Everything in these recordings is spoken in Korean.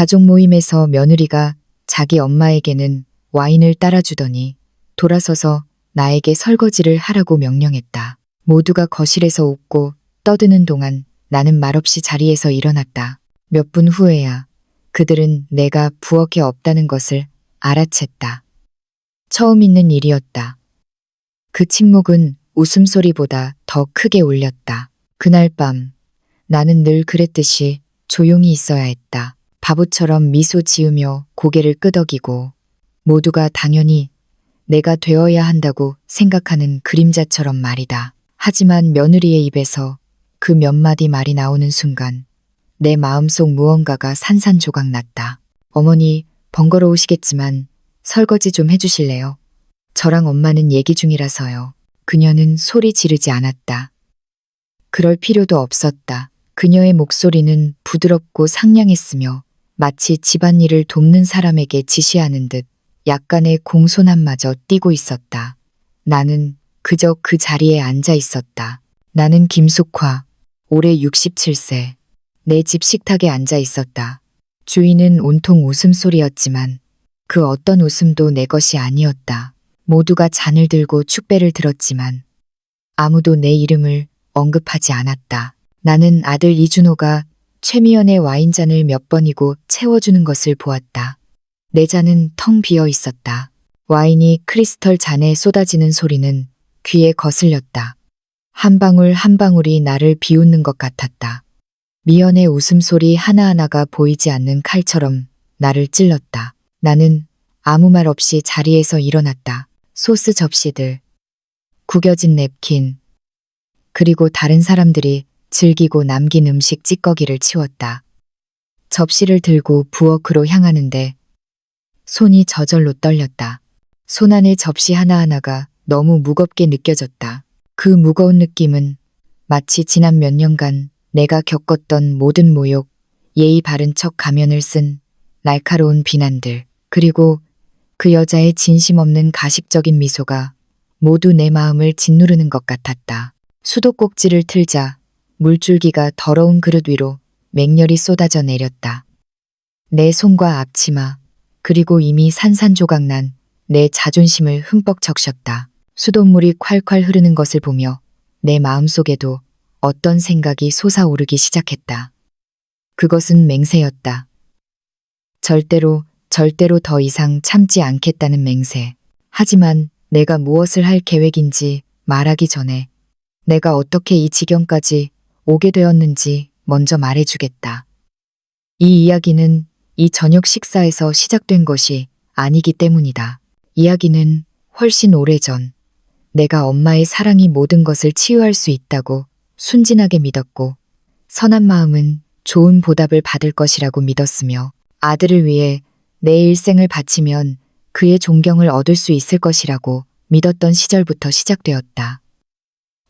가족 모임에서 며느리가 자기 엄마에게는 와인을 따라주더니 돌아서서 나에게 설거지를 하라고 명령했다. 모두가 거실에서 웃고 떠드는 동안 나는 말없이 자리에서 일어났다. 몇 분 후에야 그들은 내가 부엌에 없다는 것을 알아챘다. 처음 있는 일이었다. 그 침묵은 웃음소리보다 더 크게 울렸다. 그날 밤 나는 늘 그랬듯이 조용히 있어야 했다. 바보처럼 미소 지으며 고개를 끄덕이고 모두가 당연히 내가 되어야 한다고 생각하는 그림자처럼 말이다. 하지만 며느리의 입에서 그 몇 마디 말이 나오는 순간 내 마음속 무언가가 산산조각 났다. 어머니, 번거로우시겠지만 설거지 좀 해주실래요? 저랑 엄마는 얘기 중이라서요. 그녀는 소리 지르지 않았다. 그럴 필요도 없었다. 그녀의 목소리는 부드럽고 상냥했으며 마치 집안일을 돕는 사람에게 지시하는 듯 약간의 공손함마저 띠고 있었다. 나는 그저 그 자리에 앉아 있었다. 나는 김숙화, 올해 67세. 내 집 식탁에 앉아 있었다. 주위는 온통 웃음소리였지만 그 어떤 웃음도 내 것이 아니었다. 모두가 잔을 들고 축배를 들었지만 아무도 내 이름을 언급하지 않았다. 나는 아들 이준호가 최미연의 와인잔을 몇 번이고 채워주는 것을 보았다. 내 잔은 텅 비어 있었다. 와인이 크리스털 잔에 쏟아지는 소리는 귀에 거슬렸다. 한 방울 한 방울이 나를 비웃는 것 같았다. 미연의 웃음소리 하나하나가 보이지 않는 칼처럼 나를 찔렀다. 나는 아무 말 없이 자리에서 일어났다. 소스 접시들, 구겨진 냅킨, 그리고 다른 사람들이 즐기고 남긴 음식 찌꺼기를 치웠다. 접시를 들고 부엌으로 향하는데 손이 저절로 떨렸다. 손 안의 접시 하나하나가 너무 무겁게 느껴졌다. 그 무거운 느낌은 마치 지난 몇 년간 내가 겪었던 모든 모욕, 예의 바른 척 가면을 쓴 날카로운 비난들, 그리고 그 여자의 진심 없는 가식적인 미소가 모두 내 마음을 짓누르는 것 같았다. 수도꼭지를 틀자 물줄기가 더러운 그릇 위로 맹렬히 쏟아져 내렸다. 내 손과 앞치마, 그리고 이미 산산조각 난 내 자존심을 흠뻑 적셨다. 수돗물이 콸콸 흐르는 것을 보며 내 마음속에도 어떤 생각이 솟아오르기 시작했다. 그것은 맹세였다. 절대로 더 이상 참지 않겠다는 맹세. 하지만 내가 무엇을 할 계획인지 말하기 전에 내가 어떻게 이 지경까지 오게 되었는지 먼저 말해주겠다. 이 이야기는 이 저녁 식사에서 시작된 것이 아니기 때문이다. 이야기는 훨씬 오래전 내가 엄마의 사랑이 모든 것을 치유할 수 있다고 순진하게 믿었고 선한 마음은 좋은 보답을 받을 것이라고 믿었으며 아들을 위해 내 일생을 바치면 그의 존경을 얻을 수 있을 것이라고 믿었던 시절부터 시작되었다.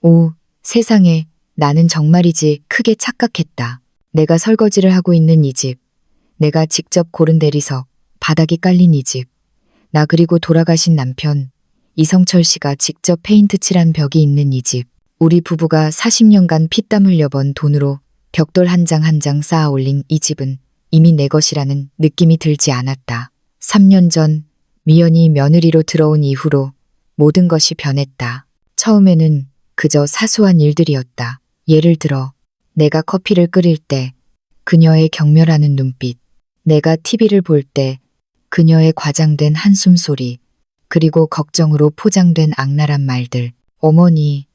오, 세상에, 나는 정말이지 크게 착각했다. 내가 설거지를 하고 있는 이 집, 내가 직접 고른 대리석, 바닥이 깔린 이 집, 나 그리고 돌아가신 남편, 이성철 씨가 직접 페인트 칠한 벽이 있는 이 집, 우리 부부가 40년간 피땀 흘려번 돈으로 벽돌 한 장 한 장 쌓아 올린 이 집은 이미 내 것이라는 느낌이 들지 않았다. 3년 전 미연이 며느리로 들어온 이후로 모든 것이 변했다. 처음에는 그저 사소한 일들이었다. 예를 들어 내가 커피를 끓일 때 그녀의 경멸하는 눈빛, 내가 TV를 볼 때 그녀의 과장된 한숨 소리, 그리고 걱정으로 포장된 악랄한 말들. 어머니,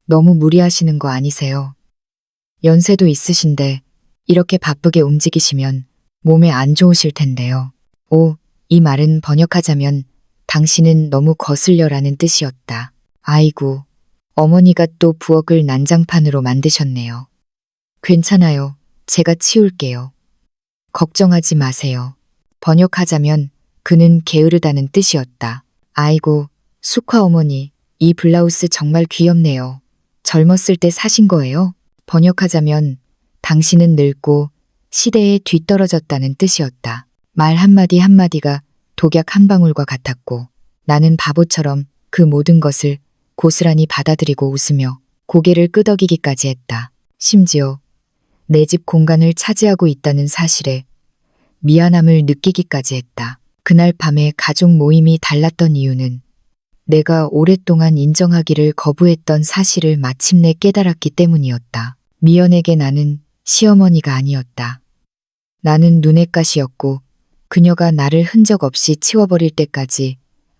너무 무리하시는 거 아니세요? 연세도 있으신데 이렇게 바쁘게 움직이시면 몸에 안 좋으실 텐데요. 오, 이 말은 번역하자면 당신은 너무 거슬려라는 뜻이었다. 아이고, 어머니가 또 부엌을 난장판으로 만드셨네요. 괜찮아요. 제가 치울게요. 걱정하지 마세요. 번역하자면 그는 게으르다는 뜻이었다. 아이고, 숙화 어머니, 이 블라우스 정말 귀엽네요. 젊었을 때 사신 거예요? 번역하자면 당신은 늙고 시대에 뒤떨어졌다는 뜻이었다. 말 한마디 한마디가 독약 한 방울과 같았고 나는 바보처럼 그 모든 것을 고스란히 받아들이고 웃으며 고개를 끄덕이기까지 했다. 심지어 내 집 공간을 차지하고 있다는 사실에 미안함을 느끼기까지 했다. 그날 밤에 가족 모임이 달랐던 이유는 내가 오랫동안 인정하기를 거부했던 사실을 마침내 깨달았기 때문이었다. 미연에게 나는 시어머니가 아니었다. 나는 눈엣가시였고 그녀가 나를 흔적 없이 치워버릴 때까지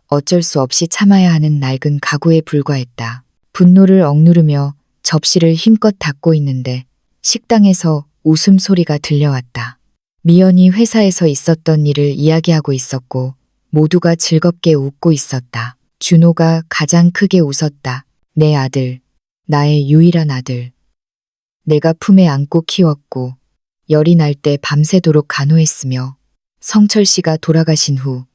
어쩔 수 없이 참아야 하는 낡은 가구에 불과했다. 분노를 억누르며 접시를 힘껏 닫고 있는데 식당에서 웃음소리가 들려왔다. 미연이 회사에서 있었던 일을 이야기하고 있었고 모두가 즐겁게 웃고 있었다. 준호가 가장 크게 웃었다. 내 아들, 나의 유일한 아들. 내가 품에 안고 키웠고 열이 날 때 밤새도록 간호했으며 성철 씨가 돌아가신 후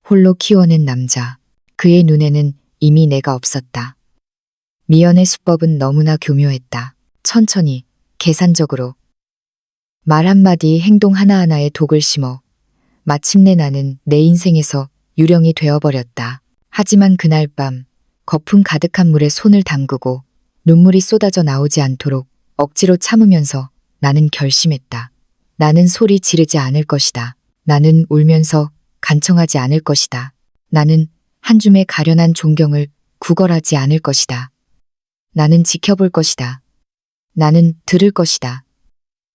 홀로 키워낸 남자. 그의 눈에는 이미 내가 없었다. 미연의 수법은 너무나 교묘했다. 천천히, 계산적으로. 말 한마디, 행동 하나하나에 독을 심어 마침내 나는 내 인생에서 유령이 되어버렸다. 하지만 그날 밤 거품 가득한 물에 손을 담그고 눈물이 쏟아져 나오지 않도록 억지로 참으면서 나는 결심했다. 나는 소리 지르지 않을 것이다. 나는 울면서 간청하지 않을 것이다. 나는 한 줌의 가련한 존경을 구걸하지 않을 것이다. 나는 지켜볼 것이다. 나는 들을 것이다.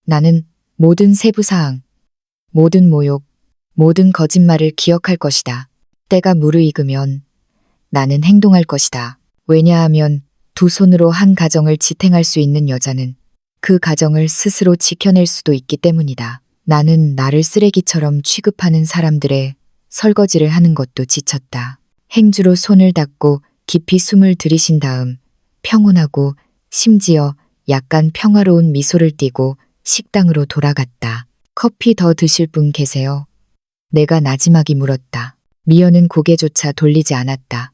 나는 모든 세부사항, 모든 모욕, 모든 거짓말을 기억할 것이다. 때가 무르익으면 나는 행동할 것이다. 왜냐하면 두 손으로 한 가정을 지탱할 수 있는 여자는 그 가정을 스스로 지켜낼 수도 있기 때문이다. 나는 나를 쓰레기처럼 취급하는 사람들의 설거지를 하는 것도 지쳤다. 행주로 손을 닦고 깊이 숨을 들이신 다음 평온하고 심지어 약간 평화로운 미소를 띠고 식당으로 돌아갔다. 커피 더 드실 분 계세요? 내가 나지막이 물었다. 미연은 고개조차 돌리지 않았다.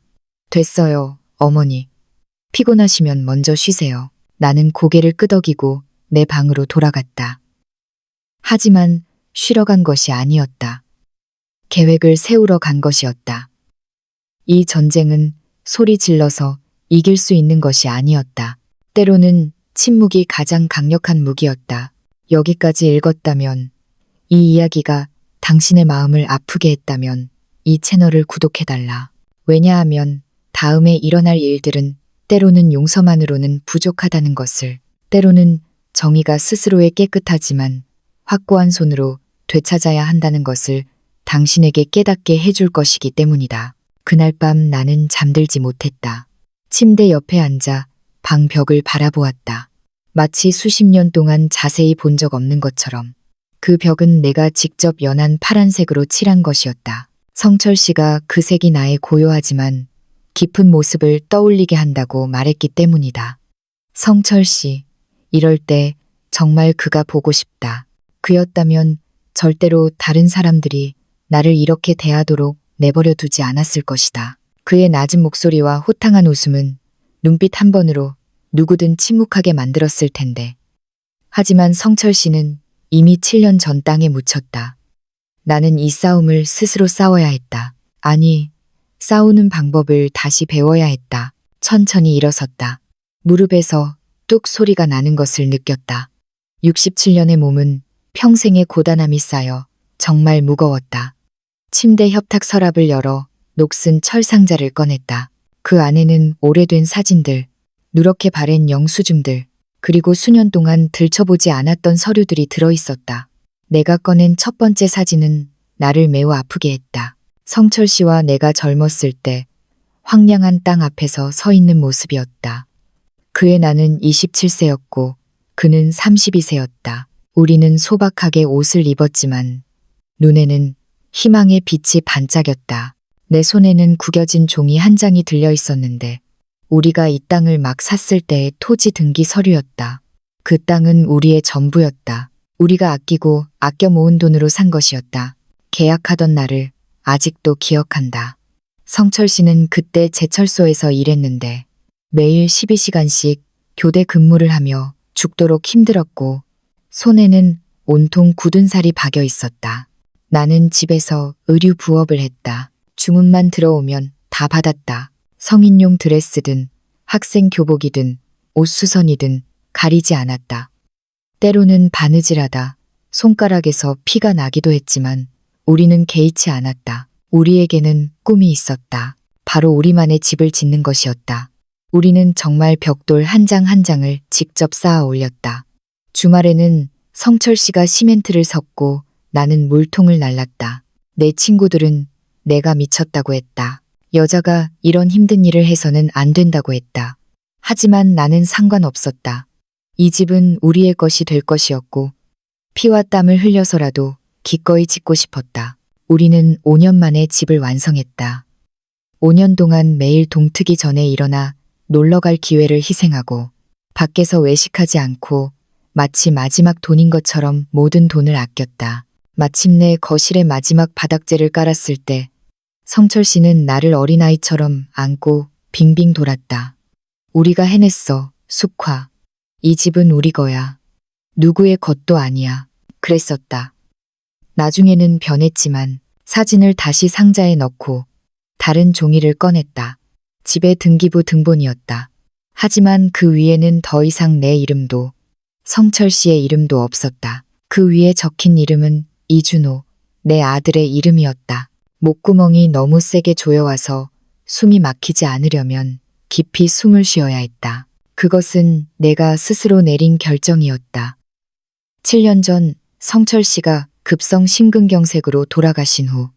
됐어요, 어머니. 피곤하시면 먼저 쉬세요. 나는 고개를 끄덕이고 내 방으로 돌아갔다. 하지만 쉬러 간 것이 아니었다. 계획을 세우러 간 것이었다. 이 전쟁은 소리 질러서 이길 수 있는 것이 아니었다. 때로는 침묵이 가장 강력한 무기였다. 여기까지 읽었다면, 이 이야기가 당신의 마음을 아프게 했다면 이 채널을 구독해달라. 왜냐하면 다음에 일어날 일들은 때로는 용서만으로는 부족하다는 것을, 때로는 정의가 스스로의 깨끗하지만 확고한 손으로 되찾아야 한다는 것을 당신에게 깨닫게 해줄 것이기 때문이다. 그날 밤 나는 잠들지 못했다. 침대 옆에 앉아 방 벽을 바라보았다. 마치 수십 년 동안 자세히 본 적 없는 것처럼. 그 벽은 내가 직접 연한 파란색으로 칠한 것이었다. 성철 씨가 그 색이 나의 고요하지만 깊은 모습을 떠올리게 한다고 말했기 때문이다. 성철 씨, 이럴 때 정말 그가 보고 싶다. 그였다면 절대로 다른 사람들이 나를 이렇게 대하도록 내버려 두지 않았을 것이다. 그의 낮은 목소리와 호탕한 웃음은 눈빛 한 번으로 누구든 침묵하게 만들었을 텐데. 하지만 성철 씨는 이미 7년 전 땅에 묻혔다. 나는 이 싸움을 스스로 싸워야 했다. 아니, 싸우는 방법을 다시 배워야 했다. 천천히 일어섰다. 무릎에서 뚝 소리가 나는 것을 느꼈다. 67년의 몸은 평생의 고단함이 쌓여 정말 무거웠다. 침대 협탁 서랍을 열어 녹슨 철 상자를 꺼냈다. 그 안에는 오래된 사진들, 누렇게 바랜 영수증들, 그리고 수년 동안 들춰보지 않았던 서류들이 들어있었다. 내가 꺼낸 첫 번째 사진은 나를 매우 아프게 했다. 성철 씨와 내가 젊었을 때 황량한 땅 앞에서 서 있는 모습이었다. 그의 나는 27세였고 그는 32세였다. 우리는 소박하게 옷을 입었지만 눈에는 희망의 빛이 반짝였다. 내 손에는 구겨진 종이 한 장이 들려 있었는데 우리가 이 땅을 막 샀을 때의 토지 등기 서류였다. 그 땅은 우리의 전부였다. 우리가 아끼고 아껴 모은 돈으로 산 것이었다. 계약하던 날을 아직도 기억한다. 성철 씨는 그때 제철소에서 일했는데 매일 12시간씩 교대 근무를 하며 죽도록 힘들었고 손에는 온통 굳은 살이 박여 있었다. 나는 집에서 의류 부업을 했다. 주문만 들어오면 다 받았다. 성인용 드레스든 학생 교복이든 옷수선이든 가리지 않았다. 때로는 바느질하다 손가락에서 피가 나기도 했지만 우리는 개의치 않았다. 우리에게는 꿈이 있었다. 바로 우리만의 집을 짓는 것이었다. 우리는 정말 벽돌 한 장 한 장을 직접 쌓아 올렸다. 주말에는 성철 씨가 시멘트를 섞고 나는 물통을 날랐다. 내 친구들은 내가 미쳤다고 했다. 여자가 이런 힘든 일을 해서는 안 된다고 했다. 하지만 나는 상관없었다. 이 집은 우리의 것이 될 것이었고 피와 땀을 흘려서라도 기꺼이 짓고 싶었다. 우리는 5년 만에 집을 완성했다. 5년 동안 매일 동트기 전에 일어나 놀러갈 기회를 희생하고 밖에서 외식하지 않고 마치 마지막 돈인 것처럼 모든 돈을 아꼈다. 마침내 거실에 마지막 바닥재를 깔았을 때 성철 씨는 나를 어린아이처럼 안고 빙빙 돌았다. 우리가 해냈어, 숙화. 이 집은 우리 거야. 누구의 것도 아니야. 그랬었다. 나중에는 변했지만 사진을 다시 상자에 넣고 다른 종이를 꺼냈다. 집의 등기부 등본이었다. 하지만 그 위에는 더 이상 내 이름도 성철 씨의 이름도 없었다. 그 위에 적힌 이름은 이준호, 내 아들의 이름이었다. 목구멍이 너무 세게 조여와서 숨이 막히지 않으려면 깊이 숨을 쉬어야 했다. 그것은 내가 스스로 내린 결정이었다. 7년 전 성철 씨가 급성 심근경색으로 돌아가신 후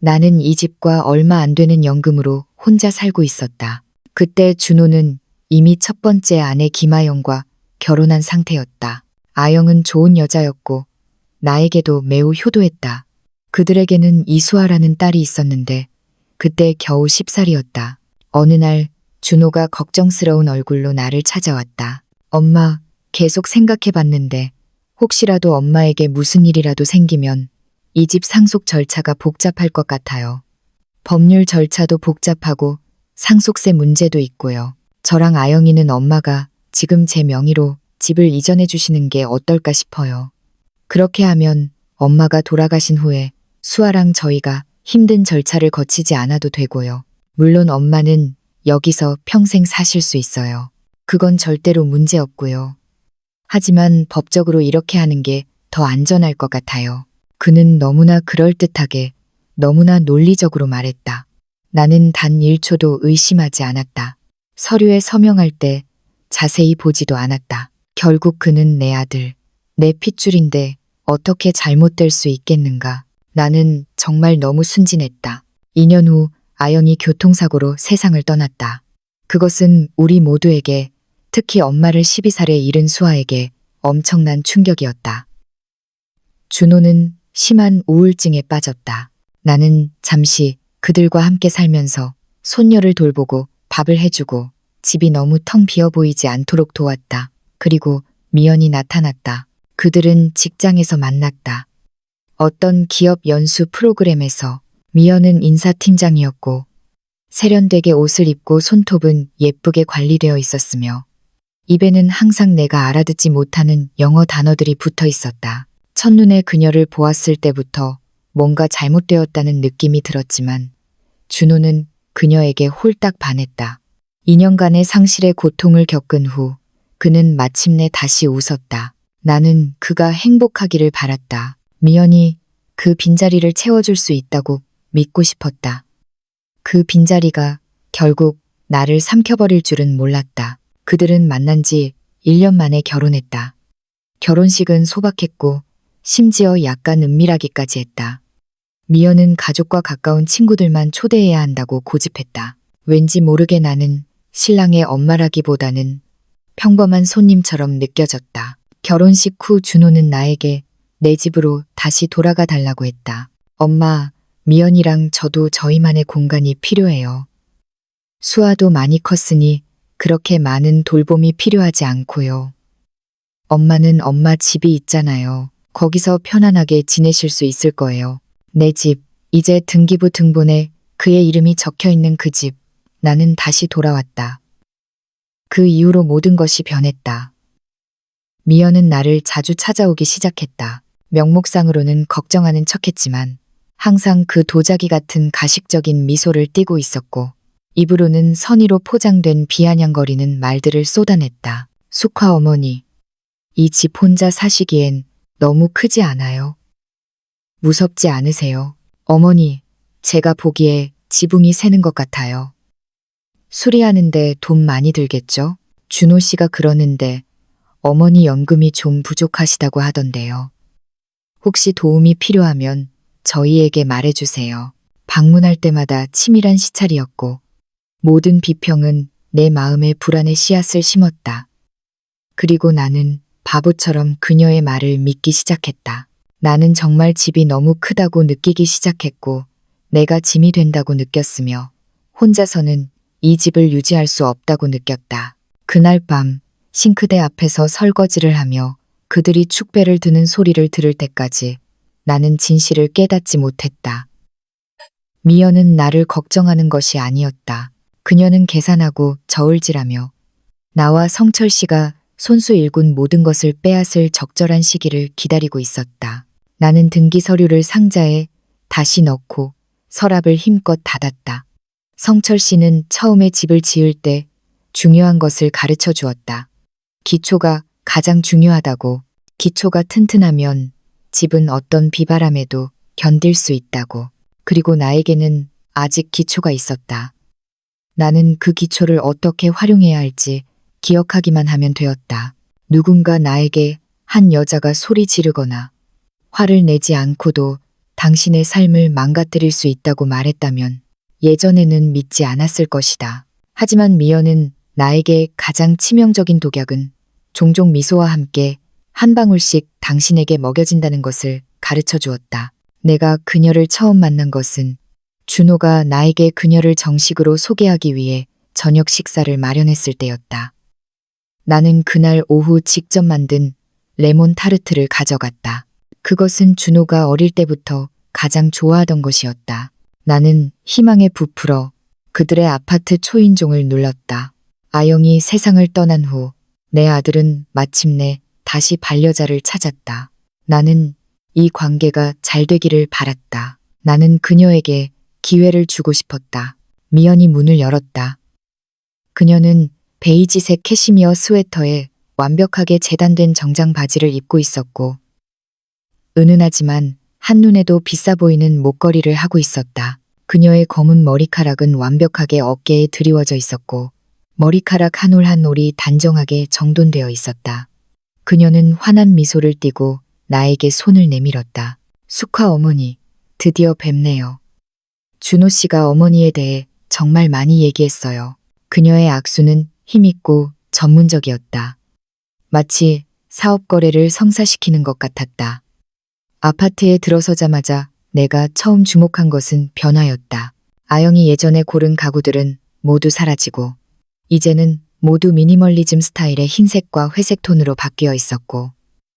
나는 이 집과 얼마 안 되는 연금으로 혼자 살고 있었다. 그때 준호는 이미 첫 번째 아내 김아영과 결혼한 상태였다. 아영은 좋은 여자였고 나에게도 매우 효도했다. 그들에게는 이수아라는 딸이 있었는데 그때 겨우 10살이었다. 어느 날 준호가 걱정스러운 얼굴로 나를 찾아왔다. 엄마, 계속 생각해봤는데 혹시라도 엄마에게 무슨 일이라도 생기면 이 집 상속 절차가 복잡할 것 같아요. 법률 절차도 복잡하고 상속세 문제도 있고요. 저랑 아영이는 엄마가 지금 제 명의로 집을 이전해 주시는 게 어떨까 싶어요. 그렇게 하면 엄마가 돌아가신 후에 수아랑 저희가 힘든 절차를 거치지 않아도 되고요. 물론 엄마는 여기서 평생 사실 수 있어요. 그건 절대로 문제 없고요. 하지만 법적으로 이렇게 하는 게 더 안전할 것 같아요. 그는 너무나 그럴듯하게, 너무나 논리적으로 말했다. 나는 단 1초도 의심하지 않았다. 서류에 서명할 때 자세히 보지도 않았다. 결국 그는 내 아들, 내 핏줄인데 어떻게 잘못될 수 있겠는가. 나는 정말 너무 순진했다. 2년 후 아영이 교통사고로 세상을 떠났다. 그것은 우리 모두에게, 특히 엄마를 12살에 잃은 수아에게 엄청난 충격이었다. 준호는 심한 우울증에 빠졌다. 나는 잠시 그들과 함께 살면서 손녀를 돌보고 밥을 해주고 집이 너무 텅 비어 보이지 않도록 도왔다. 그리고 미연이 나타났다. 그들은 직장에서 만났다. 어떤 기업 연수 프로그램에서 미연은 인사팀장이었고 세련되게 옷을 입고 손톱은 예쁘게 관리되어 있었으며 입에는 항상 내가 알아듣지 못하는 영어 단어들이 붙어 있었다. 첫눈에 그녀를 보았을 때부터 뭔가 잘못되었다는 느낌이 들었지만 준호는 그녀에게 홀딱 반했다. 2년간의 상실의 고통을 겪은 후 그는 마침내 다시 웃었다. 나는 그가 행복하기를 바랐다. 미연이 그 빈자리를 채워줄 수 있다고 믿고 싶었다. 그 빈자리가 결국 나를 삼켜버릴 줄은 몰랐다. 그들은 만난 지 1년 만에 결혼했다. 결혼식은 소박했고 심지어 약간 은밀하기까지 했다. 미연은 가족과 가까운 친구들만 초대해야 한다고 고집했다. 왠지 모르게 나는 신랑의 엄마라기보다는 평범한 손님처럼 느껴졌다. 결혼식 후 준호는 나에게 내 집으로 다시 돌아가 달라고 했다. 엄마, 미연이랑 저도 저희만의 공간이 필요해요. 수아도 많이 컸으니 그렇게 많은 돌봄이 필요하지 않고요. 엄마는 엄마 집이 있잖아요. 거기서 편안하게 지내실 수 있을 거예요. 내 집, 이제 등기부 등본에 그의 이름이 적혀 있는 그 집, 나는 다시 돌아왔다. 그 이후로 모든 것이 변했다. 미연은 나를 자주 찾아오기 시작했다. 명목상으로는 걱정하는 척했지만 항상 그 도자기 같은 가식적인 미소를 띠고 있었고 입으로는 선의로 포장된 비아냥거리는 말들을 쏟아냈다. 숙화 어머니, 이 집 혼자 사시기엔 너무 크지 않아요? 무섭지 않으세요? 어머니, 제가 보기에 지붕이 새는 것 같아요. 수리하는데 돈 많이 들겠죠? 준호 씨가 그러는데 어머니 연금이 좀 부족하시다고 하던데요. 혹시 도움이 필요하면 저희에게 말해주세요. 방문할 때마다 치밀한 시찰이었고 모든 비평은 내 마음에 불안의 씨앗을 심었다. 그리고 나는 바보처럼 그녀의 말을 믿기 시작했다. 나는 정말 집이 너무 크다고 느끼기 시작했고 내가 짐이 된다고 느꼈으며 혼자서는 이 집을 유지할 수 없다고 느꼈다. 그날 밤 싱크대 앞에서 설거지를 하며 그들이 축배를 드는 소리를 들을 때까지 나는 진실을 깨닫지 못했다. 미연은 나를 걱정하는 것이 아니었다. 그녀는 계산하고 저울질하며 나와 성철 씨가 손수 일군 모든 것을 빼앗을 적절한 시기를 기다리고 있었다. 나는 등기 서류를 상자에 다시 넣고 서랍을 힘껏 닫았다. 성철 씨는 처음에 집을 지을 때 중요한 것을 가르쳐 주었다. 기초가 가장 중요하다고. 기초가 튼튼하면 집은 어떤 비바람에도 견딜 수 있다고. 그리고 나에게는 아직 기초가 있었다. 나는 그 기초를 어떻게 활용해야 할지 기억하기만 하면 되었다. 누군가 나에게 한 여자가 소리 지르거나 화를 내지 않고도 당신의 삶을 망가뜨릴 수 있다고 말했다면 예전에는 믿지 않았을 것이다. 하지만 미연은 나에게 가장 치명적인 독약은 종종 미소와 함께 한 방울씩 당신에게 먹여진다는 것을 가르쳐 주었다. 내가 그녀를 처음 만난 것은 준호가 나에게 그녀를 정식으로 소개하기 위해 저녁 식사를 마련했을 때였다. 나는 그날 오후 직접 만든 레몬 타르트를 가져갔다. 그것은 준호가 어릴 때부터 가장 좋아하던 것이었다. 나는 희망에 부풀어 그들의 아파트 초인종을 눌렀다. 아영이 세상을 떠난 후 내 아들은 마침내 다시 반려자를 찾았다. 나는 이 관계가 잘 되기를 바랐다. 나는 그녀에게 기회를 주고 싶었다. 미연이 문을 열었다. 그녀는 베이지색 캐시미어 스웨터에 완벽하게 재단된 정장 바지를 입고 있었고 은은하지만 한눈에도 비싸 보이는 목걸이를 하고 있었다. 그녀의 검은 머리카락은 완벽하게 어깨에 드리워져 있었고 머리카락 한 올 한 올이 단정하게 정돈되어 있었다. 그녀는 환한 미소를 띠고 나에게 손을 내밀었다. 숙화 어머니, 드디어 뵙네요. 준호 씨가 어머니에 대해 정말 많이 얘기했어요. 그녀의 악수는 힘있고 전문적이었다. 마치 사업 거래를 성사시키는 것 같았다. 아파트에 들어서자마자 내가 처음 주목한 것은 변화였다. 아영이 예전에 고른 가구들은 모두 사라지고 이제는 모두 미니멀리즘 스타일의 흰색과 회색 톤으로 바뀌어 있었고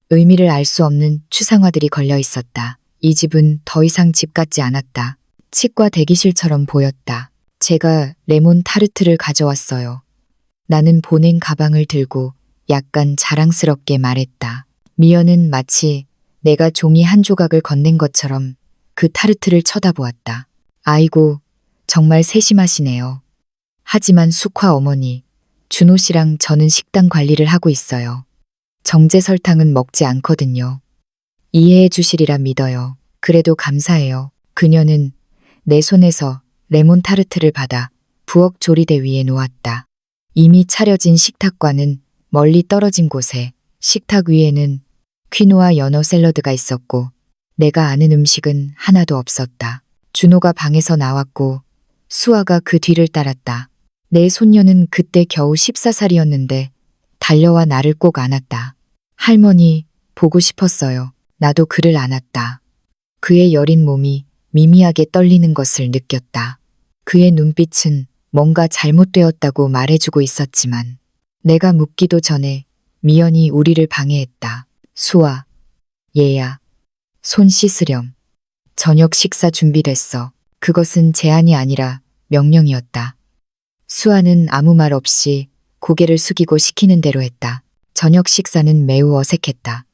의미를 알 수 없는 추상화들이 걸려 있었다. 이 집은 더 이상 집 같지 않았다. 치과 대기실처럼 보였다. 제가 레몬 타르트를 가져왔어요. 나는 보냉 가방을 들고 약간 자랑스럽게 말했다. 미연은 마치 내가 종이 한 조각을 건넨 것처럼 그 타르트를 쳐다보았다. 아이고, 정말 세심하시네요. 하지만 숙화 어머니, 준호 씨랑 저는 식단 관리를 하고 있어요. 정제 설탕은 먹지 않거든요. 이해해 주시리라 믿어요. 그래도 감사해요. 그녀는 내 손에서 레몬 타르트를 받아 부엌 조리대 위에 놓았다. 이미 차려진 식탁과는 멀리 떨어진 곳에 식탁 위에는 퀴노아 연어 샐러드가 있었고 내가 아는 음식은 하나도 없었다. 준호가 방에서 나왔고 수아가 그 뒤를 따랐다. 내 손녀는 그때 겨우 14살이었는데 달려와 나를 꼭 안았다. 할머니, 보고 싶었어요. 나도 그를 안았다. 그의 여린 몸이 미미하게 떨리는 것을 느꼈다. 그의 눈빛은 뭔가 잘못되었다고 말해주고 있었지만 내가 묻기도 전에 미연이 우리를 방해했다. 수아, 얘야, 손 씻으렴. 저녁 식사 준비됐어. 그것은 제안이 아니라 명령이었다. 수아는 아무 말 없이 고개를 숙이고 시키는 대로 했다. 저녁 식사는 매우 어색했다.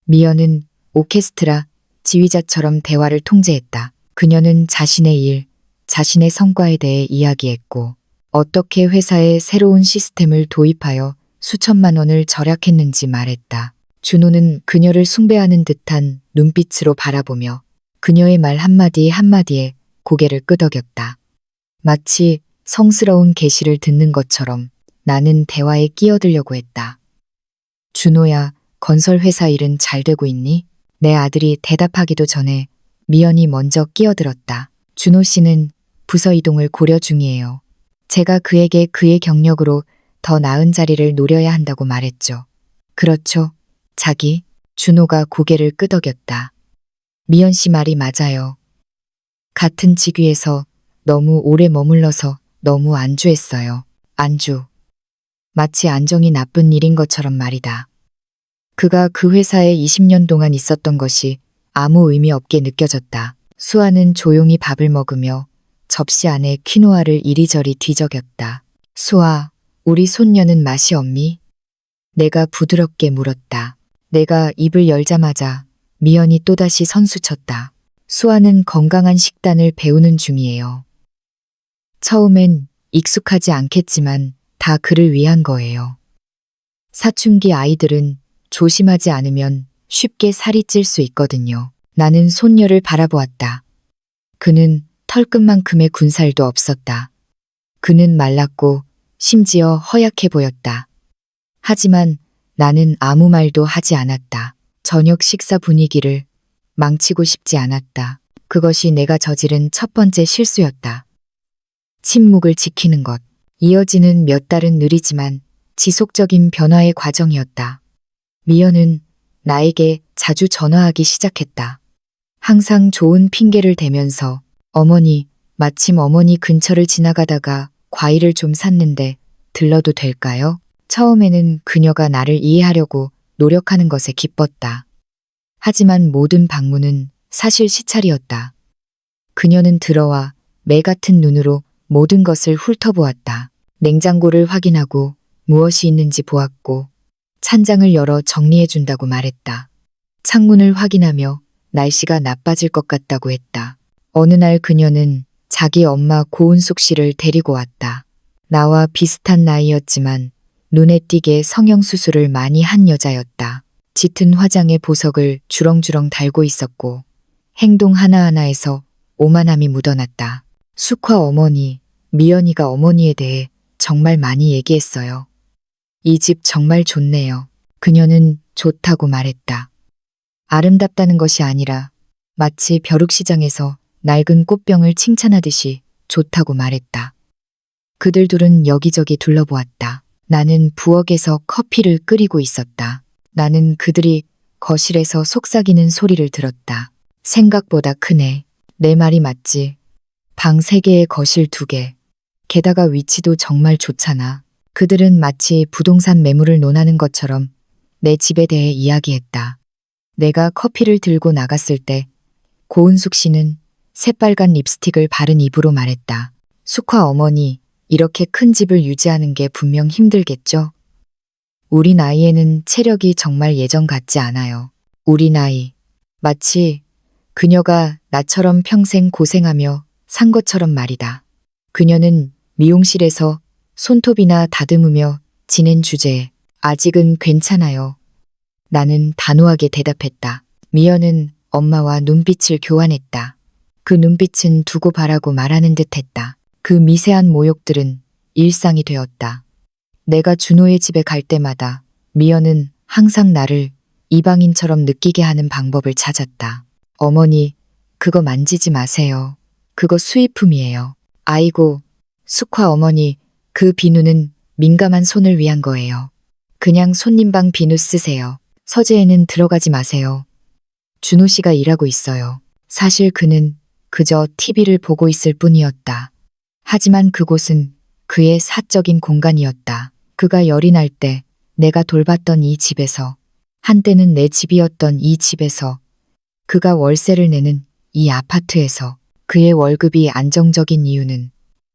미연은 오케스트라 지휘자처럼 대화를 통제했다. 그녀는 자신의 일, 자신의 성과에 대해 이야기했고 어떻게 회사에 새로운 시스템을 도입하여 수천만 원을 절약했는지 말했다. 준호는 그녀를 숭배하는 듯한 눈빛으로 바라보며 그녀의 말 한마디 한마디에 고개를 끄덕였다. 마치 성스러운 계시를 듣는 것처럼 나는 대화에 끼어들려고 했다. 준호야, 건설회사 일은 잘 되고 있니? 내 아들이 대답하기도 전에 미연이 먼저 끼어들었다. 준호 씨는 부서 이동을 고려 중이에요. 제가 그에게 그의 경력으로 더 나은 자리를 노려야 한다고 말했죠. 그렇죠. 자기, 준호가 고개를 끄덕였다. 미연 씨 말이 맞아요. 같은 직위에서 너무 오래 머물러서 너무 안주했어요. 안주. 마치 안정이 나쁜 일인 것처럼 말이다. 그가 그 회사에 20년 동안 있었던 것이 아무 의미 없게 느껴졌다. 수아는 조용히 밥을 먹으며 접시 안에 퀴노아를 이리저리 뒤적였다. 수아, 우리 손녀는 맛이 없니? 내가 부드럽게 물었다. 내가 입을 열자마자 미연이 또다시 선수쳤다. 수아는 건강한 식단을 배우는 중이에요. 처음엔 익숙하지 않겠지만 다 그를 위한 거예요. 사춘기 아이들은 조심하지 않으면 쉽게 살이 찔 수 있거든요. 나는 손녀를 바라보았다. 그는 털끝만큼의 군살도 없었다. 그는 말랐고 심지어 허약해 보였다. 하지만 나는 아무 말도 하지 않았다. 저녁 식사 분위기를 망치고 싶지 않았다. 그것이 내가 저지른 첫 번째 실수였다. 침묵을 지키는 것. 이어지는 몇 달은 느리지만 지속적인 변화의 과정이었다. 미연은 나에게 자주 전화하기 시작했다. 항상 좋은 핑계를 대면서 마침 어머니 근처를 지나가다가 과일을 좀 샀는데 들러도 될까요? 처음에는 그녀가 나를 이해하려고 노력하는 것에 기뻤다. 하지만 모든 방문은 사실 시찰이었다. 그녀는 들어와 매 같은 눈으로 모든 것을 훑어보았다. 냉장고를 확인하고 무엇이 있는지 보았고 찬장을 열어 정리해준다고 말했다. 창문을 확인하며 날씨가 나빠질 것 같다고 했다. 어느 날 그녀는 자기 엄마 고은숙 씨를 데리고 왔다. 나와 비슷한 나이였지만 눈에 띄게 성형수술을 많이 한 여자였다. 짙은 화장에 보석을 주렁주렁 달고 있었고 행동 하나하나에서 오만함이 묻어났다. 숙화 어머니, 미연이가 어머니에 대해 정말 많이 얘기했어요. 이 집 정말 좋네요. 그녀는 좋다고 말했다. 아름답다는 것이 아니라 마치 벼룩시장에서 낡은 꽃병을 칭찬하듯이 좋다고 말했다. 그들 둘은 여기저기 둘러보았다. 나는 부엌에서 커피를 끓이고 있었다. 나는 그들이 거실에서 속삭이는 소리를 들었다. 생각보다 크네. 내 말이 맞지. 방 3개에 거실 2개. 게다가 위치도 정말 좋잖아. 그들은 마치 부동산 매물을 논하는 것처럼 내 집에 대해 이야기했다. 내가 커피를 들고 나갔을 때 고은숙 씨는 새빨간 립스틱을 바른 입으로 말했다. 숙화 어머니, 이렇게 큰 집을 유지하는 게 분명 힘들겠죠? 우리 나이에는 체력이 정말 예전 같지 않아요. 우리 나이. 마치 그녀가 나처럼 평생 고생하며 산 것처럼 말이다. 그녀는 미용실에서 손톱이나 다듬으며 지낸 주제에 아직은 괜찮아요. 나는 단호하게 대답했다. 미연은 엄마와 눈빛을 교환했다. 그 눈빛은 두고 바라고 말하는 듯 했다. 그 미세한 모욕들은 일상이 되었다. 내가 준호의 집에 갈 때마다 미연은 항상 나를 이방인처럼 느끼게 하는 방법을 찾았다. 어머니, 그거 만지지 마세요. 그거 수입품이에요. 아이고, 숙화 어머니, 그 비누는 민감한 손을 위한 거예요. 그냥 손님방 비누 쓰세요. 서재에는 들어가지 마세요. 준호 씨가 일하고 있어요. 사실 그는 그저 TV를 보고 있을 뿐이었다. 하지만 그곳은 그의 사적인 공간이었다. 그가 열이 날 때 내가 돌봤던 이 집에서, 한때는 내 집이었던 이 집에서, 그가 월세를 내는 이 아파트에서, 그의 월급이 안정적인 이유는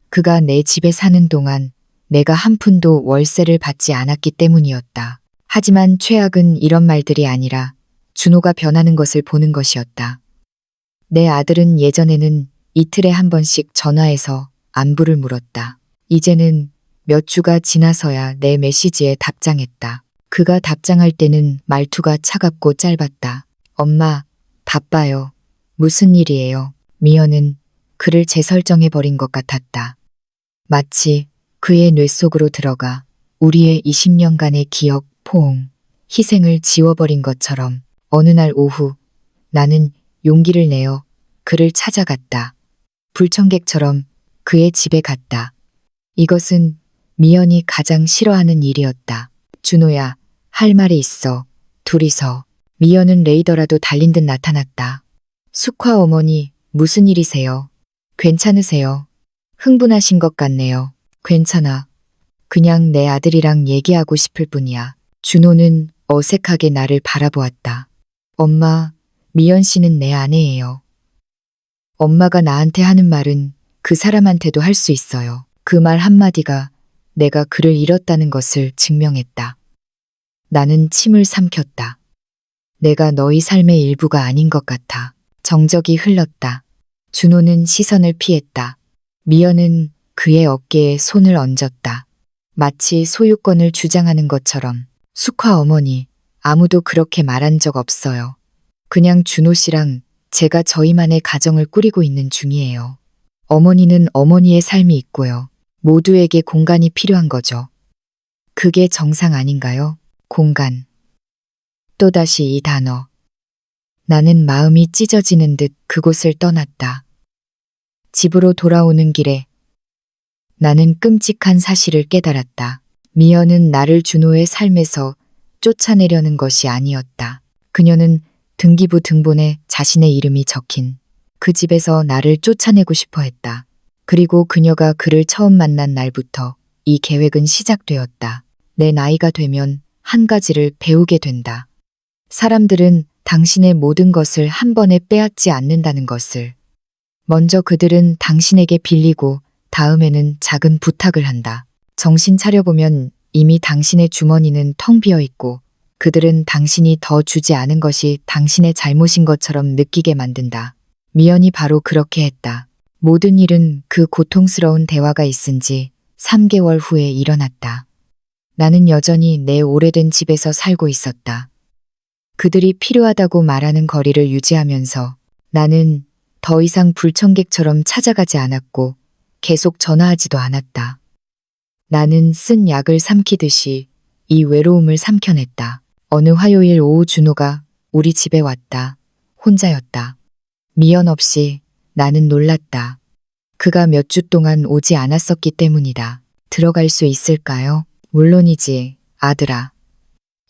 그가 내 집에 사는 동안 내가 한 푼도 월세를 받지 않았기 때문이었다. 하지만 최악은 이런 말들이 아니라 준호가 변하는 것을 보는 것이었다. 내 아들은 예전에는 이틀에 한 번씩 전화해서 안부를 물었다. 이제는 몇 주가 지나서야 내 메시지에 답장했다. 그가 답장할 때는 말투가 차갑고 짧았다. 엄마, 바빠요. 무슨 일이에요? 미연은 그를 재설정해버린 것 같았다. 마치 그의 뇌 속으로 들어가 우리의 20년간의 기억, 포옹, 희생을 지워버린 것처럼 어느 날 오후 나는 용기를 내어 그를 찾아갔다. 불청객처럼 그의 집에 갔다. 이것은 미연이 가장 싫어하는 일이었다. 준호야, 할 말이 있어. 둘이서. 미연은 레이더라도 달린 듯 나타났다. 숙화 어머니, 무슨 일이세요? 괜찮으세요? 흥분하신 것 같네요. 괜찮아. 그냥 내 아들이랑 얘기하고 싶을 뿐이야. 준호는 어색하게 나를 바라보았다. 엄마, 미연 씨는 내 아내예요. 엄마가 나한테 하는 말은 그 사람한테도 할 수 있어요. 그 말 한마디가 내가 그를 잃었다는 것을 증명했다. 나는 침을 삼켰다. 내가 너희 삶의 일부가 아닌 것 같아. 정적이 흘렀다. 준호는 시선을 피했다. 미연은 그의 어깨에 손을 얹었다. 마치 소유권을 주장하는 것처럼. 숙화 어머니, 아무도 그렇게 말한 적 없어요. 그냥 준호 씨랑 제가 저희만의 가정을 꾸리고 있는 중이에요. 어머니는 어머니의 삶이 있고요. 모두에게 공간이 필요한 거죠. 그게 정상 아닌가요? 공간. 또다시 이 단어. 나는 마음이 찢어지는 듯 그곳을 떠났다. 집으로 돌아오는 길에 나는 끔찍한 사실을 깨달았다. 미연은 나를 준호의 삶에서 쫓아내려는 것이 아니었다. 그녀는 등기부 등본에 자신의 이름이 적힌 그 집에서 나를 쫓아내고 싶어 했다. 그리고 그녀가 그를 처음 만난 날부터 이 계획은 시작되었다. 내 나이가 되면 한 가지를 배우게 된다. 사람들은 당신의 모든 것을 한 번에 빼앗지 않는다는 것을. 먼저 그들은 당신에게 빌리고 다음에는 작은 부탁을 한다. 정신 차려보면 이미 당신의 주머니는 텅 비어 있고 그들은 당신이 더 주지 않은 것이 당신의 잘못인 것처럼 느끼게 만든다. 미연이 바로 그렇게 했다. 모든 일은 그 고통스러운 대화가 있은 지 3개월 후에 일어났다. 나는 여전히 내 오래된 집에서 살고 있었다. 그들이 필요하다고 말하는 거리를 유지하면서 나는 더 이상 불청객처럼 찾아가지 않았고 계속 전화하지도 않았다. 나는 쓴 약을 삼키듯이 이 외로움을 삼켜냈다. 어느 화요일 오후 준호가 우리 집에 왔다. 혼자였다. 미연 없이. 나는 놀랐다. 그가 몇 주 동안 오지 않았었기 때문이다. 들어갈 수 있을까요? 물론이지, 아들아.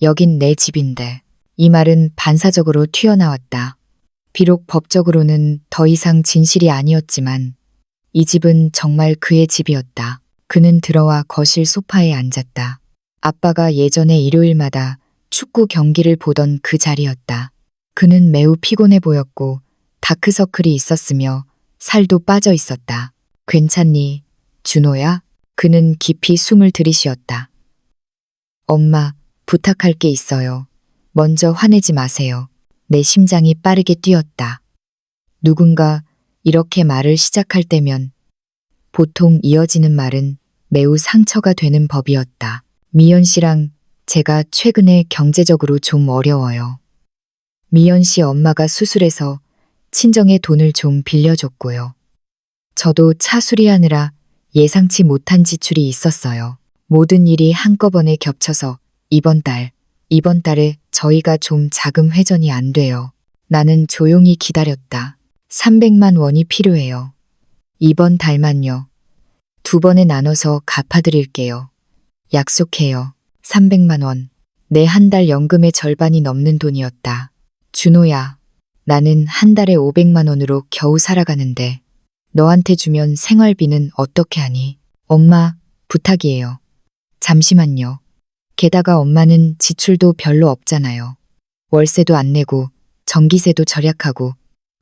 여긴 내 집인데. 이 말은 반사적으로 튀어나왔다. 비록 법적으로는 더 이상 진실이 아니었지만 이 집은 정말 그의 집이었다. 그는 들어와 거실 소파에 앉았다. 아빠가 예전에 일요일마다 축구 경기를 보던 그 자리였다. 그는 매우 피곤해 보였고 다크서클이 있었으며 살도 빠져 있었다. 괜찮니, 준호야? 그는 깊이 숨을 들이쉬었다. 엄마, 부탁할 게 있어요. 먼저 화내지 마세요. 내 심장이 빠르게 뛰었다. 누군가 이렇게 말을 시작할 때면 보통 이어지는 말은 매우 상처가 되는 법이었다. 미연 씨랑 제가 최근에 경제적으로 좀 어려워요. 미연 씨 엄마가 수술해서 친정에 돈을 좀 빌려줬고요. 저도 차 수리하느라 예상치 못한 지출이 있었어요. 모든 일이 한꺼번에 겹쳐서 이번 달에 저희가 좀 자금 회전이 안 돼요. 나는 조용히 기다렸다. 300만 원이 필요해요. 이번 달만요. 2번에 나눠서 갚아드릴게요. 약속해요. 300만 원. 내 한 달 연금의 절반이 넘는 돈이었다. 준호야, 나는 한 달에 500만 원으로 겨우 살아가는데 너한테 주면 생활비는 어떻게 하니? 엄마, 부탁이에요. 잠시만요. 게다가 엄마는 지출도 별로 없잖아요. 월세도 안 내고 전기세도 절약하고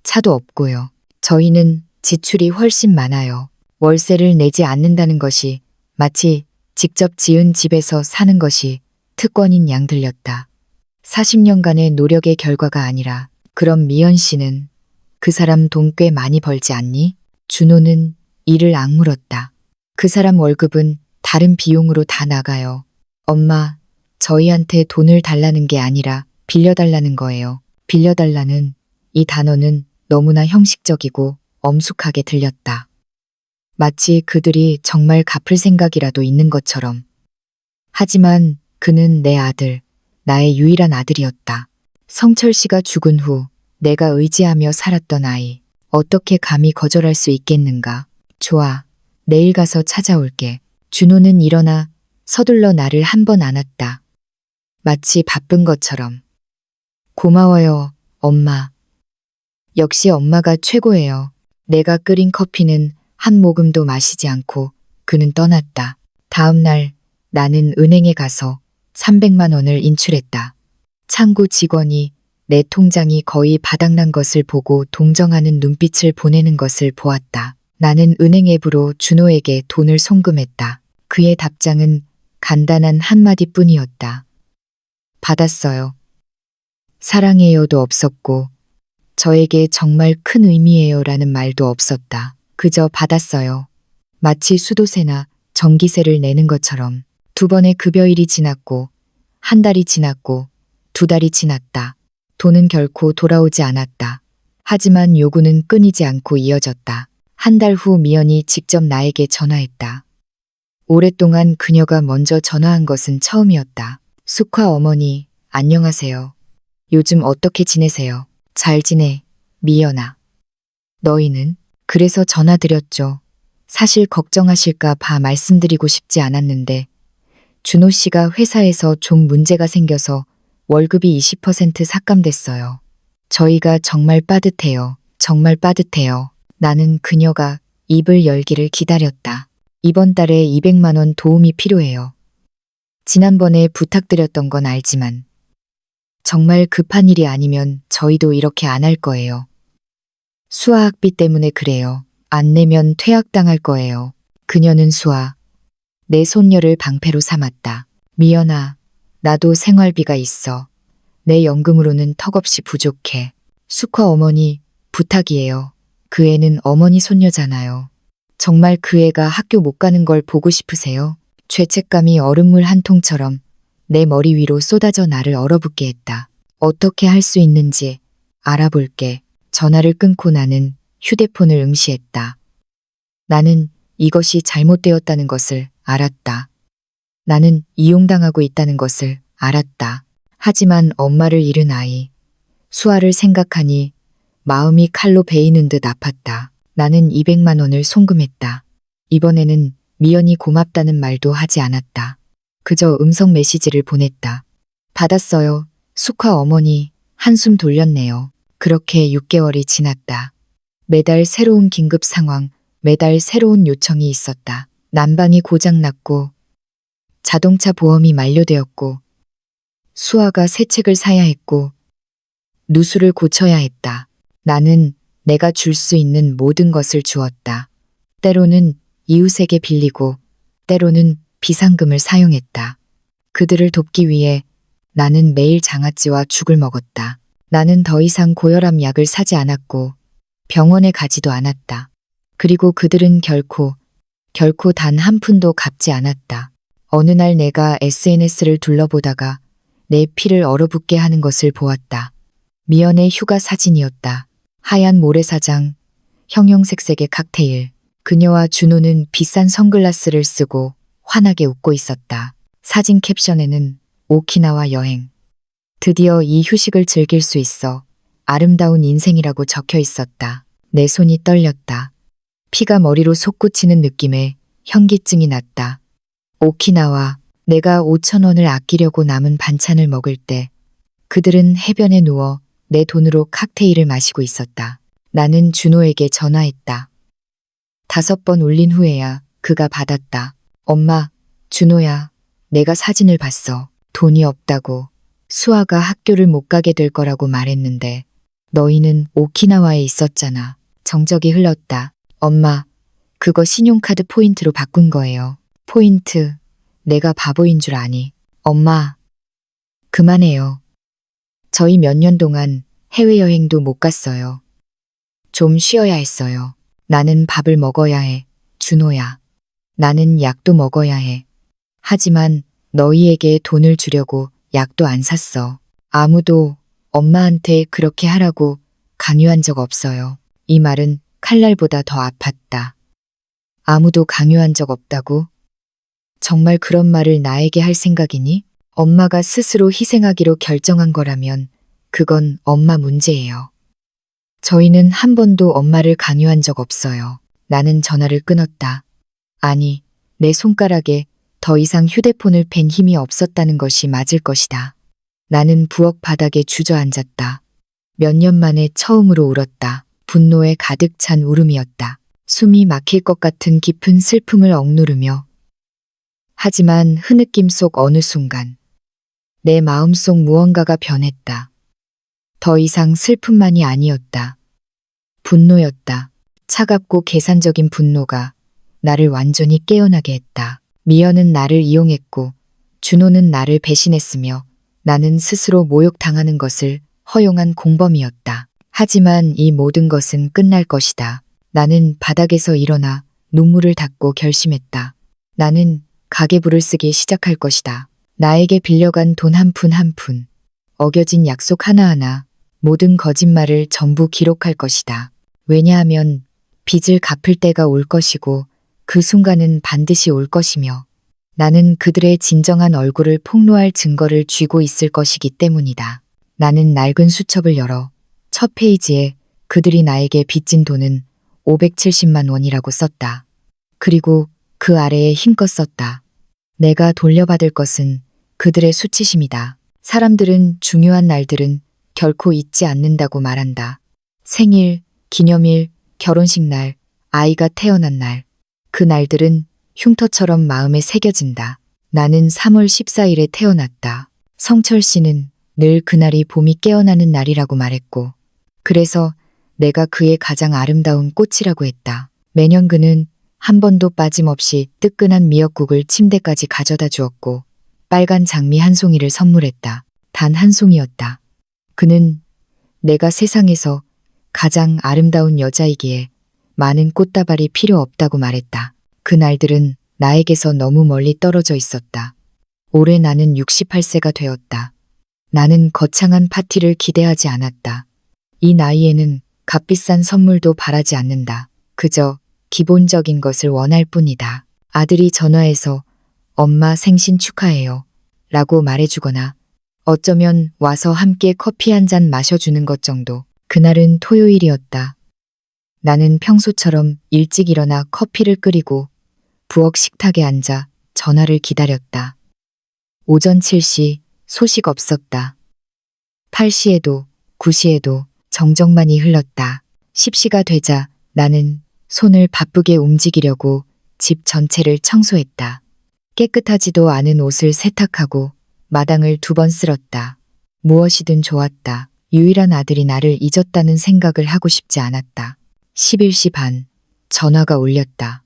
차도 없고요. 저희는 지출이 훨씬 많아요. 월세를 내지 않는다는 것이 마치 직접 지은 집에서 사는 것이 특권인 양 들렸다. 40년간의 노력의 결과가 아니라. 그럼 미연 씨는 그 사람 돈 꽤 많이 벌지 않니? 준호는 이를 악물었다. 그 사람 월급은 다른 비용으로 다 나가요. 엄마, 저희한테 돈을 달라는 게 아니라 빌려달라는 거예요. 빌려달라는 이 단어는 너무나 형식적이고 엄숙하게 들렸다. 마치 그들이 정말 갚을 생각이라도 있는 것처럼. 하지만 그는 내 아들, 나의 유일한 아들이었다. 성철 씨가 죽은 후 내가 의지하며 살았던 아이. 어떻게 감히 거절할 수 있겠는가. 좋아. 내일 가서 찾아올게. 준호는 일어나 서둘러 나를 한 번 안았다. 마치 바쁜 것처럼. 고마워요, 엄마. 역시 엄마가 최고예요. 내가 끓인 커피는 한 모금도 마시지 않고 그는 떠났다. 다음 날 나는 은행에 가서 300만 원을 인출했다. 창구 직원이 내 통장이 거의 바닥난 것을 보고 동정하는 눈빛을 보내는 것을 보았다. 나는 은행 앱으로 준호에게 돈을 송금했다. 그의 답장은 간단한 한마디뿐이었다. 받았어요. 사랑해요도 없었고 저에게 정말 큰 의미예요라는 말도 없었다. 그저 받았어요. 마치 수도세나 전기세를 내는 것처럼. 2번의 급여일이 지났고 한 달이 지났고 2달이 지났다. 돈은 결코 돌아오지 않았다. 하지만 요구는 끊이지 않고 이어졌다. 한 달 후 미연이 직접 나에게 전화했다. 오랫동안 그녀가 먼저 전화한 것은 처음이었다. 숙화 어머니, 안녕하세요. 요즘 어떻게 지내세요? 잘 지내, 미연아. 너희는? 그래서 전화드렸죠. 사실 걱정하실까 봐 말씀드리고 싶지 않았는데 준호 씨가 회사에서 좀 문제가 생겨서 월급이 20% 삭감됐어요. 저희가 정말 빠듯해요. 정말 빠듯해요. 나는 그녀가 입을 열기를 기다렸다. 이번 달에 200만 원 도움이 필요해요. 지난번에 부탁드렸던 건 알지만 정말 급한 일이 아니면 저희도 이렇게 안 할 거예요. 수아학비 때문에 그래요. 안 내면 퇴학당할 거예요. 그녀는 내 손녀를 방패로 삼았다. 미연아, 나도 생활비가 있어. 내 연금으로는 턱없이 부족해. 숙화 어머니, 부탁이에요. 그 애는 어머니 손녀잖아요. 정말 그 애가 학교 못 가는 걸 보고 싶으세요? 죄책감이 얼음물 한 통처럼 내 머리 위로 쏟아져 나를 얼어붙게 했다. 어떻게 할 수 있는지 알아볼게. 전화를 끊고 나는 휴대폰을 응시했다. 나는 이것이 잘못되었다는 것을 알았다. 나는 이용당하고 있다는 것을 알았다. 하지만 엄마를 잃은 아이, 수아를 생각하니 마음이 칼로 베이는 듯 아팠다. 나는 200만 원을 송금했다. 이번에는 미연이 고맙다는 말도 하지 않았다. 그저 음성 메시지를 보냈다. 받았어요. 숙화 어머니, 한숨 돌렸네요. 그렇게 6개월이 지났다. 매달 새로운 긴급 상황, 매달 새로운 요청이 있었다. 난방이 고장났고, 자동차 보험이 만료되었고, 수아가 새 책을 사야 했고, 누수를 고쳐야 했다. 나는 내가 줄 수 있는 모든 것을 주었다. 때로는 이웃에게 빌리고, 때로는 비상금을 사용했다. 그들을 돕기 위해 나는 매일 장아찌와 죽을 먹었다. 나는 더 이상 고혈압 약을 사지 않았고 병원에 가지도 않았다. 그리고 그들은 결코 단 한 푼도 갚지 않았다. 어느 날 내가 SNS를 둘러보다가 내 피를 얼어붙게 하는 것을 보았다. 미연의 휴가 사진이었다. 하얀 모래사장, 형형색색의 칵테일. 그녀와 준호는 비싼 선글라스를 쓰고 환하게 웃고 있었다. 사진 캡션에는 오키나와 여행. 드디어 이 휴식을 즐길 수 있어. 아름다운 인생이라고 적혀 있었다. 내 손이 떨렸다. 피가 머리로 솟구치는 느낌에 현기증이 났다. 오키나와. 내가 5천 원을 아끼려고 남은 반찬을 먹을 때 그들은 해변에 누워 내 돈으로 칵테일을 마시고 있었다. 나는 준호에게 전화했다. 5번 울린 후에야 그가 받았다. 엄마, 준호야, 내가 사진을 봤어. 돈이 없다고. 수아가 학교를 못 가게 될 거라고 말했는데 너희는 오키나와에 있었잖아. 정적이 흘렀다. 엄마, 그거 신용카드 포인트로 바꾼 거예요. 포인트, 내가 바보인 줄 아니. 엄마, 그만해요. 저희 몇 년 동안 해외여행도 못 갔어요. 좀 쉬어야 했어요. 나는 밥을 먹어야 해, 준호야. 나는 약도 먹어야 해. 하지만 너희에게 돈을 주려고 약도 안 샀어. 아무도 엄마한테 그렇게 하라고 강요한 적 없어요. 이 말은 칼날보다 더 아팠다. 아무도 강요한 적 없다고? 정말 그런 말을 나에게 할 생각이니? 엄마가 스스로 희생하기로 결정한 거라면 그건 엄마 문제예요. 저희는 한 번도 엄마를 강요한 적 없어요. 나는 전화를 끊었다. 아니, 내 손가락에 더 이상 휴대폰을 펜 힘이 없었다는 것이 맞을 것이다. 나는 부엌 바닥에 주저앉았다. 몇 년 만에 처음으로 울었다. 분노에 가득 찬 울음이었다. 숨이 막힐 것 같은 깊은 슬픔을 억누르며. 하지만 흐느낌 속 어느 순간 내 마음속 무언가가 변했다. 더 이상 슬픔만이 아니었다. 분노였다. 차갑고 계산적인 분노가 나를 완전히 깨어나게 했다. 미연은 나를 이용했고 준호는 나를 배신했으며 나는 스스로 모욕당하는 것을 허용한 공범이었다. 하지만 이 모든 것은 끝날 것이다. 나는 바닥에서 일어나 눈물을 닦고 결심했다. 나는 가계부를 쓰기 시작할 것이다. 나에게 빌려간 돈 한 푼 한 푼, 어겨진 약속 하나하나, 모든 거짓말을 전부 기록할 것이다. 왜냐하면 빚을 갚을 때가 올 것이고 그 순간은 반드시 올 것이며 나는 그들의 진정한 얼굴을 폭로할 증거를 쥐고 있을 것이기 때문이다. 나는 낡은 수첩을 열어 첫 페이지에 그들이 나에게 빚진 돈은 570만 원이라고 썼다. 그리고 그 아래에 힘껏 썼다. 내가 돌려받을 것은 그들의 수치심이다. 사람들은 중요한 날들은 결코 잊지 않는다고 말한다. 생일, 기념일, 결혼식 날, 아이가 태어난 날. 그 날들은 흉터처럼 마음에 새겨진다. 나는 3월 14일에 태어났다. 성철 씨는 늘 그날이 봄이 깨어나는 날이라고 말했고, 그래서 내가 그의 가장 아름다운 꽃이라고 했다. 매년 그는 한 번도 빠짐없이 뜨끈한 미역국을 침대까지 가져다 주었고, 빨간 장미 한 송이를 선물했다. 단 한 송이였다. 그는 내가 세상에서 가장 아름다운 여자이기에 많은 꽃다발이 필요 없다고 말했다. 그 날들은 나에게서 너무 멀리 떨어져 있었다. 올해 나는 68세가 되었다. 나는 거창한 파티를 기대하지 않았다. 이 나이에는 값비싼 선물도 바라지 않는다. 그저 기본적인 것을 원할 뿐이다. 아들이 전화해서 엄마 생신 축하해요 라고 말해주거나 어쩌면 와서 함께 커피 한 잔 마셔주는 것 정도. 그날은 토요일이었다. 나는 평소처럼 일찍 일어나 커피를 끓이고 부엌 식탁에 앉아 전화를 기다렸다. 오전 7시 소식 없었다. 8시에도 9시에도 정적만이 흘렀다. 10시가 되자 나는 손을 바쁘게 움직이려고 집 전체를 청소했다. 깨끗하지도 않은 옷을 세탁하고 마당을 2번 쓸었다. 무엇이든 좋았다. 유일한 아들이 나를 잊었다는 생각을 하고 싶지 않았다. 11시 반, 전화가 울렸다.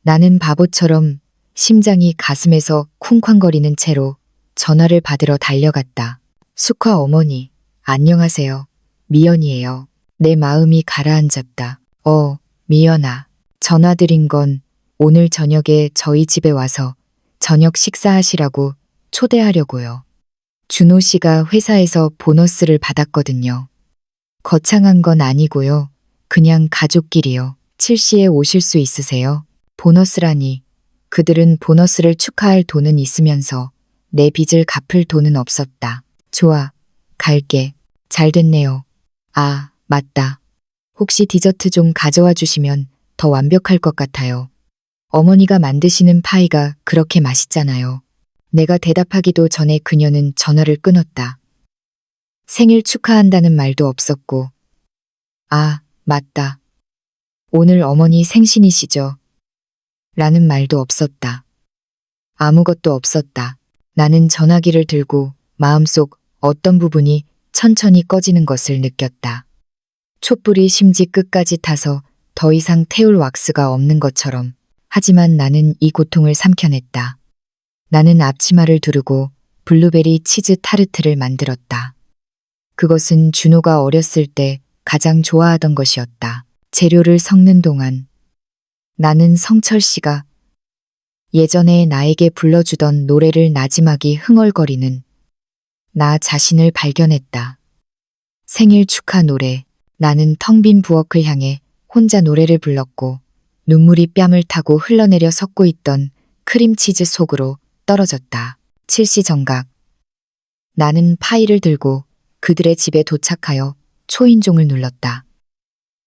나는 바보처럼 심장이 가슴에서 쿵쾅거리는 채로 전화를 받으러 달려갔다. 숙화 어머니, 안녕하세요. 미연이에요. 내 마음이 가라앉았다. 미연아. 전화드린 건 오늘 저녁에 저희 집에 와서 저녁 식사하시라고 초대하려고요. 준호 씨가 회사에서 보너스를 받았거든요. 거창한 건 아니고요. 그냥 가족끼리요. 7시에 오실 수 있으세요? 보너스라니. 그들은 보너스를 축하할 돈은 있으면서 내 빚을 갚을 돈은 없었다. 좋아. 갈게. 잘 됐네요. 아, 맞다. 혹시 디저트 좀 가져와 주시면 더 완벽할 것 같아요. 어머니가 만드시는 파이가 그렇게 맛있잖아요. 내가 대답하기도 전에 그녀는 전화를 끊었다. 생일 축하한다는 말도 없었고. 아, 맞다. 오늘 어머니 생신이시죠? 라는 말도 없었다. 아무것도 없었다. 나는 전화기를 들고 마음속 어떤 부분이 천천히 꺼지는 것을 느꼈다. 촛불이 심지 끝까지 타서 더 이상 태울 왁스가 없는 것처럼. 하지만 나는 이 고통을 삼켜냈다. 나는 앞치마를 두르고 블루베리 치즈 타르트를 만들었다. 그것은 준호가 어렸을 때 가장 좋아하던 것이었다. 재료를 섞는 동안 나는 성철 씨가 예전에 나에게 불러주던 노래를 나지막이 흥얼거리는 나 자신을 발견했다. 생일 축하 노래. 나는 텅 빈 부엌을 향해 혼자 노래를 불렀고 눈물이 뺨을 타고 흘러내려 섞고 있던 크림치즈 속으로 떨어졌다. 칠시정각. 나는 파이를 들고 그들의 집에 도착하여 초인종을 눌렀다.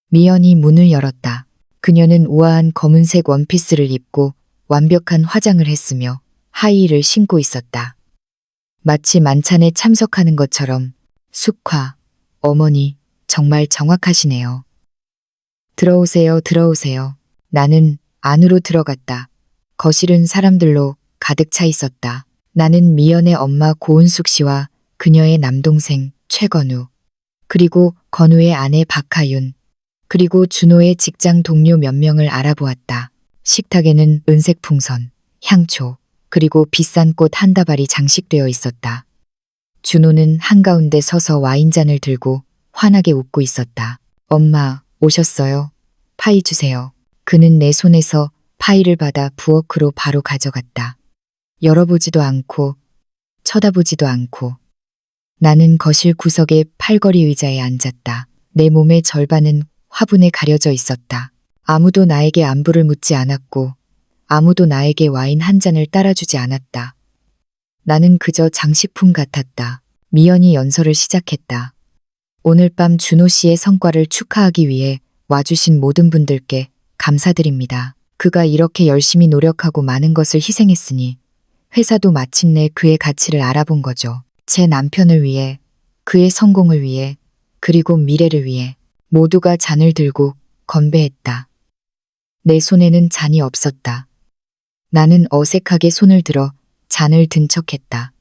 미연이 문을 열었다. 그녀는 우아한 검은색 원피스를 입고 완벽한 화장을 했으며 하이힐을 신고 있었다. 마치 만찬에 참석하는 것처럼 숙화, 어머니, 정말 정확하시네요. 들어오세요, 들어오세요. 나는 안으로 들어갔다. 거실은 사람들로 가득 차 있었다. 나는 미연의 엄마 고은숙 씨와 그녀의 남동생 최건우, 그리고 건우의 아내 박하윤, 그리고 준호의 직장 동료 몇 명을 알아보았다. 식탁에는 은색 풍선, 향초, 그리고 비싼 꽃 한 다발이 장식되어 있었다. 준호는 한가운데 서서 와인잔을 들고 환하게 웃고 있었다. 엄마, 오셨어요? 파이 주세요. 그는 내 손에서 파이를 받아 부엌으로 바로 가져갔다. 열어보지도 않고 쳐다보지도 않고 나는 거실 구석의 팔걸이 의자에 앉았다. 내 몸의 절반은 화분에 가려져 있었다. 아무도 나에게 안부를 묻지 않았고 아무도 나에게 와인 한 잔을 따라주지 않았다. 나는 그저 장식품 같았다. 미연이 연설을 시작했다. 오늘 밤 준호 씨의 성과를 축하하기 위해 와주신 모든 분들께 감사드립니다. 그가 이렇게 열심히 노력하고 많은 것을 희생했으니 회사도 마침내 그의 가치를 알아본 거죠. 제 남편을 위해, 그의 성공을 위해, 그리고 미래를 위해 모두가 잔을 들고 건배했다. 내 손에는 잔이 없었다. 나는 어색하게 손을 들어 잔을 든 척했다.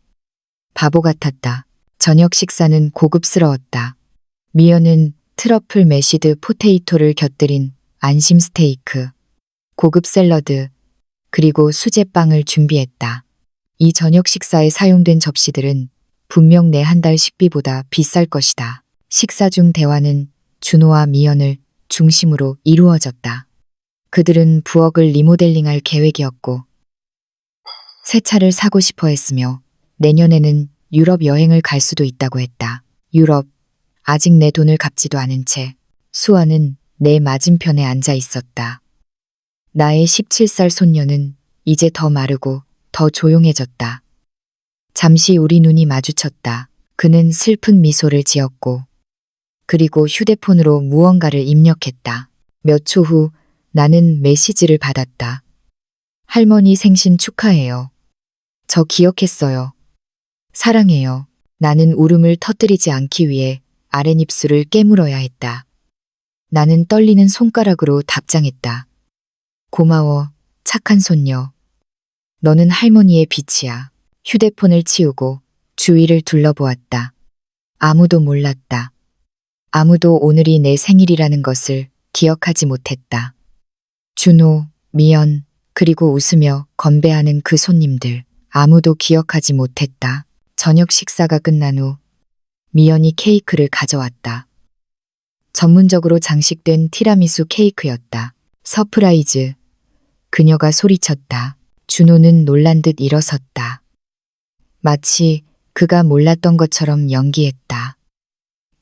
바보 같았다. 저녁 식사는 고급스러웠다. 미연은 트러플 매시드 포테이토를 곁들인 안심 스테이크, 고급 샐러드, 그리고 수제빵을 준비했다. 이 저녁 식사에 사용된 접시들은 분명 내 한 달 식비보다 비쌀 것이다. 식사 중 대화는 준호와 미연을 중심으로 이루어졌다. 그들은 부엌을 리모델링할 계획이었고 새 차를 사고 싶어 했으며 내년에는 유럽 여행을 갈 수도 있다고 했다. 유럽, 아직 내 돈을 갚지도 않은 채 수아는 내 맞은편에 앉아 있었다. 나의 17살 손녀는 이제 더 마르고 더 조용해졌다. 잠시 우리 눈이 마주쳤다. 그는 슬픈 미소를 지었고 그리고 휴대폰으로 무언가를 입력했다. 몇 초 후 나는 메시지를 받았다. 할머니 생신 축하해요. 저 기억했어요. 사랑해요. 나는 울음을 터뜨리지 않기 위해 아랫입술을 깨물어야 했다. 나는 떨리는 손가락으로 답장했다. 고마워, 착한 손녀. 너는 할머니의 빛이야. 휴대폰을 치우고 주위를 둘러보았다. 아무도 몰랐다. 아무도 오늘이 내 생일이라는 것을 기억하지 못했다. 준호, 미연, 그리고 웃으며 건배하는 그 손님들, 아무도 기억하지 못했다. 저녁 식사가 끝난 후 미연이 케이크를 가져왔다. 전문적으로 장식된 티라미수 케이크였다. 서프라이즈. 그녀가 소리쳤다. 준호는 놀란 듯 일어섰다. 마치 그가 몰랐던 것처럼 연기했다.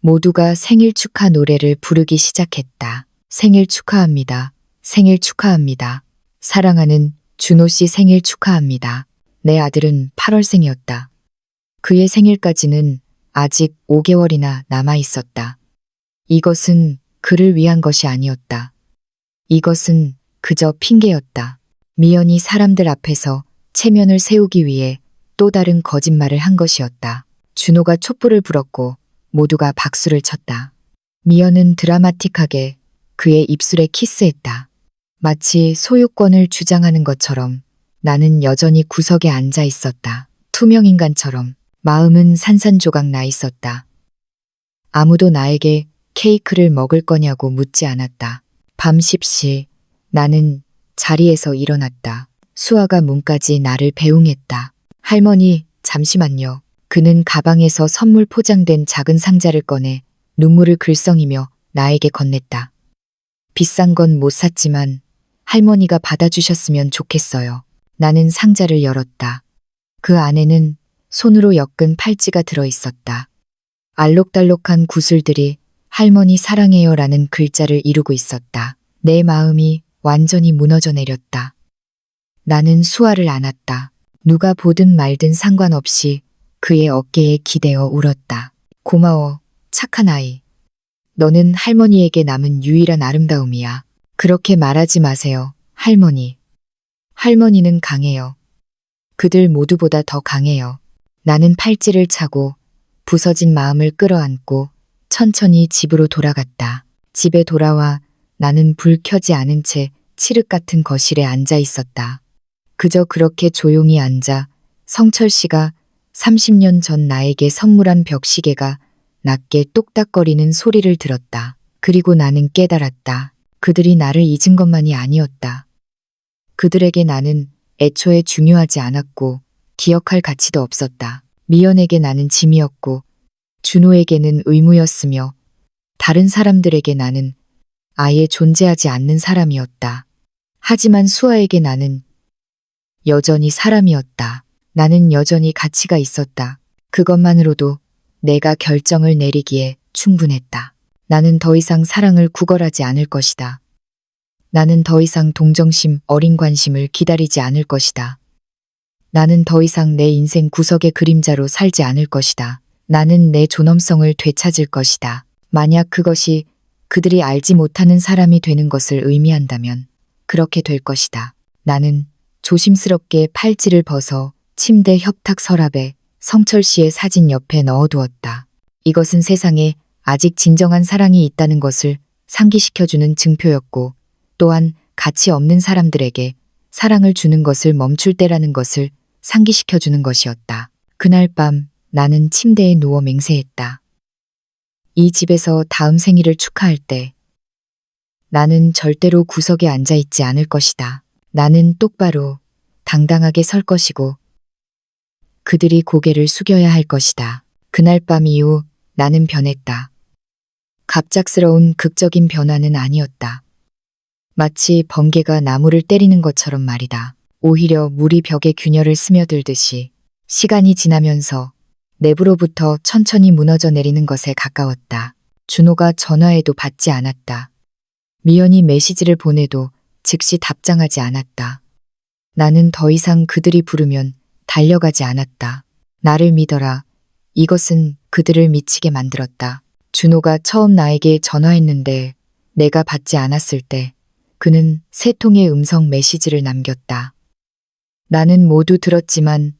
모두가 생일 축하 노래를 부르기 시작했다. 생일 축하합니다. 생일 축하합니다. 사랑하는 준호 씨 생일 축하합니다. 내 아들은 8월생이었다. 그의 생일까지는 아직 5개월이나 남아 있었다. 이것은 그를 위한 것이 아니었다. 이것은 그저 핑계였다. 미연이 사람들 앞에서 체면을 세우기 위해 또 다른 거짓말을 한 것이었다. 준호가 촛불을 불었고 모두가 박수를 쳤다. 미연은 드라마틱하게 그의 입술에 키스했다. 마치 소유권을 주장하는 것처럼 나는 여전히 구석에 앉아 있었다. 투명인간처럼 마음은 산산조각 나 있었다. 아무도 나에게 케이크를 먹을 거냐고 묻지 않았다. 밤 10시 나는 자리에서 일어났다. 수아가 문까지 나를 배웅했다. 할머니, 잠시만요. 그는 가방에서 선물 포장된 작은 상자를 꺼내 눈물을 글썽이며 나에게 건넸다. 비싼 건 못 샀지만 할머니가 받아주셨으면 좋겠어요. 나는 상자를 열었다. 그 안에는 손으로 엮은 팔찌가 들어 있었다. 알록달록한 구슬들이 할머니 사랑해요라는 글자를 이루고 있었다. 내 마음이 완전히 무너져 내렸다. 나는 수아를 안았다. 누가 보든 말든 상관없이 그의 어깨에 기대어 울었다. 고마워, 착한 아이. 너는 할머니에게 남은 유일한 아름다움이야. 그렇게 말하지 마세요, 할머니. 할머니는 강해요. 그들 모두보다 더 강해요. 나는 팔찌를 차고 부서진 마음을 끌어안고 천천히 집으로 돌아갔다. 집에 돌아와 나는 불 켜지 않은 채 칠흑 같은 거실에 앉아 있었다. 그저 그렇게 조용히 앉아 성철 씨가 30년 전 나에게 선물한 벽시계가 낮게 똑딱거리는 소리를 들었다. 그리고 나는 깨달았다. 그들이 나를 잊은 것만이 아니었다. 그들에게 나는 애초에 중요하지 않았고 기억할 가치도 없었다. 미연에게 나는 짐이었고 준호에게는 의무였으며 다른 사람들에게 나는 아예 존재하지 않는 사람이었다. 하지만 수아에게 나는 여전히 사람이었다. 나는 여전히 가치가 있었다. 그것만으로도 내가 결정을 내리기에 충분했다. 나는 더 이상 사랑을 구걸하지 않을 것이다. 나는 더 이상 동정심, 어린 관심을 기다리지 않을 것이다. 나는 더 이상 내 인생 구석의 그림자로 살지 않을 것이다. 나는 내 존엄성을 되찾을 것이다. 만약 그것이 그들이 알지 못하는 사람이 되는 것을 의미한다면 그렇게 될 것이다. 나는 조심스럽게 팔찌를 벗어 침대 협탁 서랍에 성철 씨의 사진 옆에 넣어두었다. 이것은 세상에 아직 진정한 사랑이 있다는 것을 상기시켜주는 증표였고 또한 가치 없는 사람들에게 사랑을 주는 것을 멈출 때라는 것을 상기시켜주는 것이었다. 그날 밤 나는 침대에 누워 맹세했다. 이 집에서 다음 생일을 축하할 때 나는 절대로 구석에 앉아있지 않을 것이다. 나는 똑바로 당당하게 설 것이고 그들이 고개를 숙여야 할 것이다. 그날 밤 이후 나는 변했다. 갑작스러운 극적인 변화는 아니었다. 마치 번개가 나무를 때리는 것처럼 말이다. 오히려 물이 벽에 균열을 스며들듯이 시간이 지나면서 내부로부터 천천히 무너져 내리는 것에 가까웠다. 준호가 전화해도 받지 않았다. 미연이 메시지를 보내도 즉시 답장하지 않았다. 나는 더 이상 그들이 부르면 달려가지 않았다. 나를 믿어라. 이것은 그들을 미치게 만들었다. 준호가 처음 나에게 전화했는데 내가 받지 않았을 때 그는 3통의 음성 메시지를 남겼다. 나는 모두 들었지만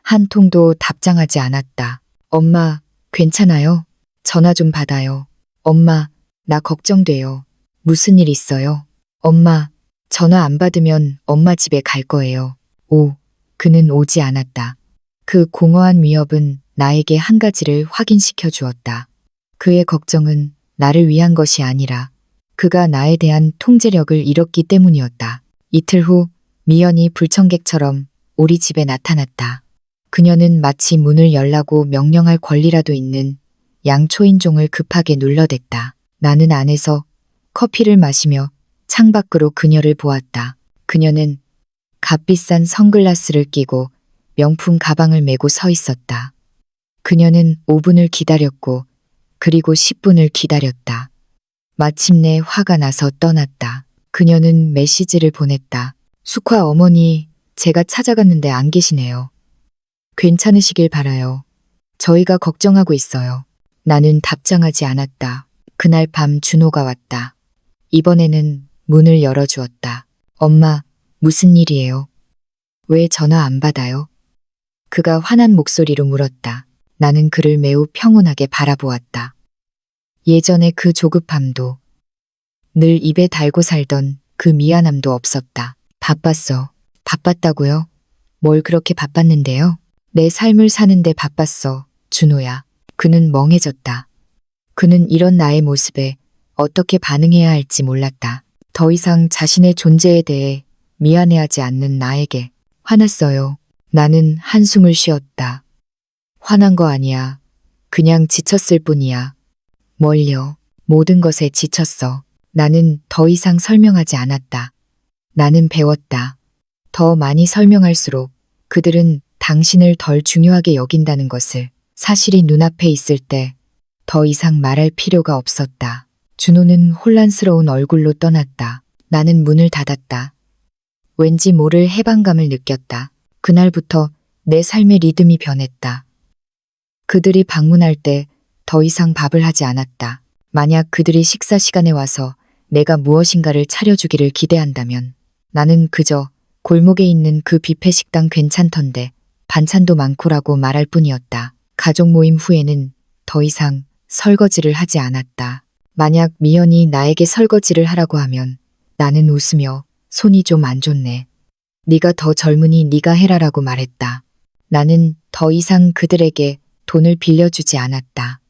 한 통도 답장하지 않았다. 엄마, 괜찮아요? 전화 좀 받아요. 엄마, 나 걱정돼요. 무슨 일 있어요? 엄마, 전화 안 받으면 엄마 집에 갈 거예요. 그는 오지 않았다. 그 공허한 위협은 나에게 한 가지를 확인시켜 주었다. 그의 걱정은 나를 위한 것이 아니라 그가 나에 대한 통제력을 잃었기 때문이었다. 이틀 후 미연이 불청객처럼 우리 집에 나타났다. 그녀는 마치 문을 열라고 명령할 권리라도 있는 양초인종을 급하게 눌러댔다. 나는 안에서 커피를 마시며 창밖으로 그녀를 보았다. 그녀는 값비싼 선글라스를 끼고 명품 가방을 메고 서 있었다. 그녀는 5분을 기다렸고 그리고 10분을 기다렸다. 마침내 화가 나서 떠났다. 그녀는 메시지를 보냈다. 숙화 어머니, 제가 찾아갔는데 안 계시네요. 괜찮으시길 바라요. 저희가 걱정하고 있어요. 나는 답장하지 않았다. 그날 밤 준호가 왔다. 이번에는 문을 열어주었다. 엄마, 무슨 일이에요? 왜 전화 안 받아요? 그가 화난 목소리로 물었다. 나는 그를 매우 평온하게 바라보았다. 예전의 그 조급함도 늘 입에 달고 살던 그 미안함도 없었다. 바빴어. 바빴다고요? 뭘 그렇게 바빴는데요? 내 삶을 사는데 바빴어, 준호야. 그는 멍해졌다. 그는 이런 나의 모습에 어떻게 반응해야 할지 몰랐다. 더 이상 자신의 존재에 대해 미안해하지 않는 나에게 화났어요. 나는 한숨을 쉬었다. 화난 거 아니야. 그냥 지쳤을 뿐이야. 뭘요? 모든 것에 지쳤어. 나는 더 이상 설명하지 않았다. 나는 배웠다. 더 많이 설명할수록 그들은 당신을 덜 중요하게 여긴다는 것을 사실이 눈앞에 있을 때 더 이상 말할 필요가 없었다. 준호는 혼란스러운 얼굴로 떠났다. 나는 문을 닫았다. 왠지 모를 해방감을 느꼈다. 그날부터 내 삶의 리듬이 변했다. 그들이 방문할 때 더 이상 밥을 하지 않았다. 만약 그들이 식사 시간에 와서 내가 무엇인가를 차려주기를 기대한다면 나는 그저 골목에 있는 그 뷔페 식당 괜찮던데 반찬도 많고라고 말할 뿐이었다. 가족 모임 후에는 더 이상 설거지를 하지 않았다. 만약 미연이 나에게 설거지를 하라고 하면 나는 웃으며 손이 좀 안 좋네. 네가 더 젊으니 네가 해라라고 말했다. 나는 더 이상 그들에게 돈을 빌려주지 않았다.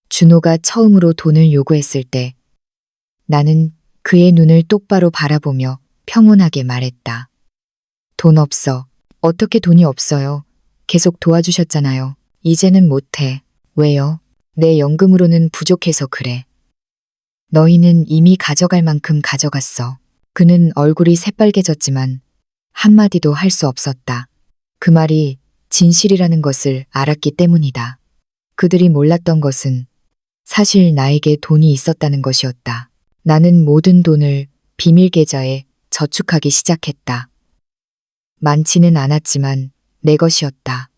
준호가 처음으로 돈을 요구했을 때 나는 그의 눈을 똑바로 바라보며 평온하게 말했다. 돈 없어. 어떻게 돈이 없어요? 계속 도와주셨잖아요. 이제는 못해. 왜요? 내 연금으로는 부족해서 그래. 너희는 이미 가져갈 만큼 가져갔어. 그는 얼굴이 새빨개졌지만 한마디도 할 수 없었다. 그 말이 진실이라는 것을 알았기 때문이다. 그들이 몰랐던 것은 사실 나에게 돈이 있었다는 것이었다. 나는 모든 돈을 비밀 계좌에 저축하기 시작했다. 많지는 않았지만 내 것이었다.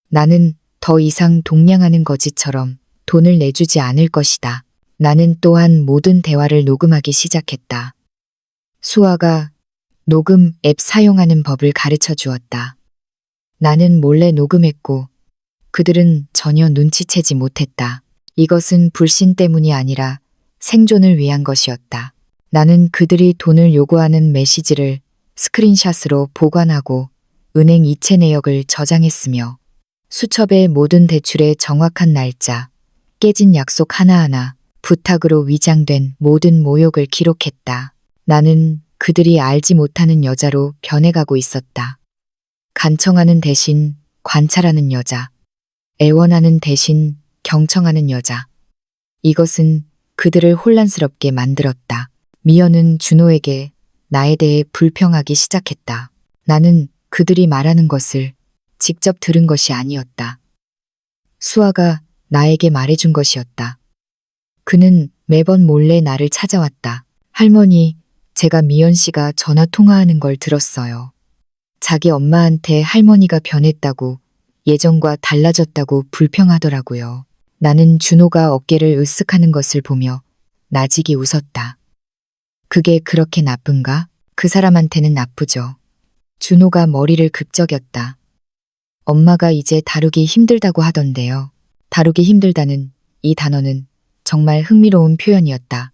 나는 더 이상 동냥하는 거지처럼 돈을 내주지 않을 것이다. 나는 또한 모든 대화를 녹음하기 시작했다. 수아가 녹음 앱 사용하는 법을 가르쳐 주었다. 나는 몰래 녹음했고 그들은 전혀 눈치채지 못했다. 이것은 불신 때문이 아니라 생존을 위한 것이었다. 나는 그들이 돈을 요구하는 메시지를 스크린샷으로 보관하고 은행 이체 내역을 저장했으며 수첩의 모든 대출의 정확한 날짜, 깨진 약속 하나하나, 부탁으로 위장된 모든 모욕을 기록했다. 나는 그들이 알지 못하는 여자로 변해가고 있었다. 간청하는 대신 관찰하는 여자, 애원하는 대신 경청하는 여자. 이것은 그들을 혼란스럽게 만들었다. 미연은 준호에게 나에 대해 불평하기 시작했다. 나는 그들이 말하는 것을 직접 들은 것이 아니었다. 수아가 나에게 말해준 것이었다. 그는 매번 몰래 나를 찾아왔다. 할머니, 제가 미연 씨가 전화 통화하는 걸 들었어요. 자기 엄마한테 할머니가 변했다고, 예전과 달라졌다고 불평하더라고요. 나는 준호가 어깨를 으쓱하는 것을 보며 나직이 웃었다. 그게 그렇게 나쁜가? 그 사람한테는 나쁘죠. 준호가 머리를 극적였다. 엄마가 이제 다루기 힘들다고 하던데요. 다루기 힘들다는 이 단어는 정말 흥미로운 표현이었다.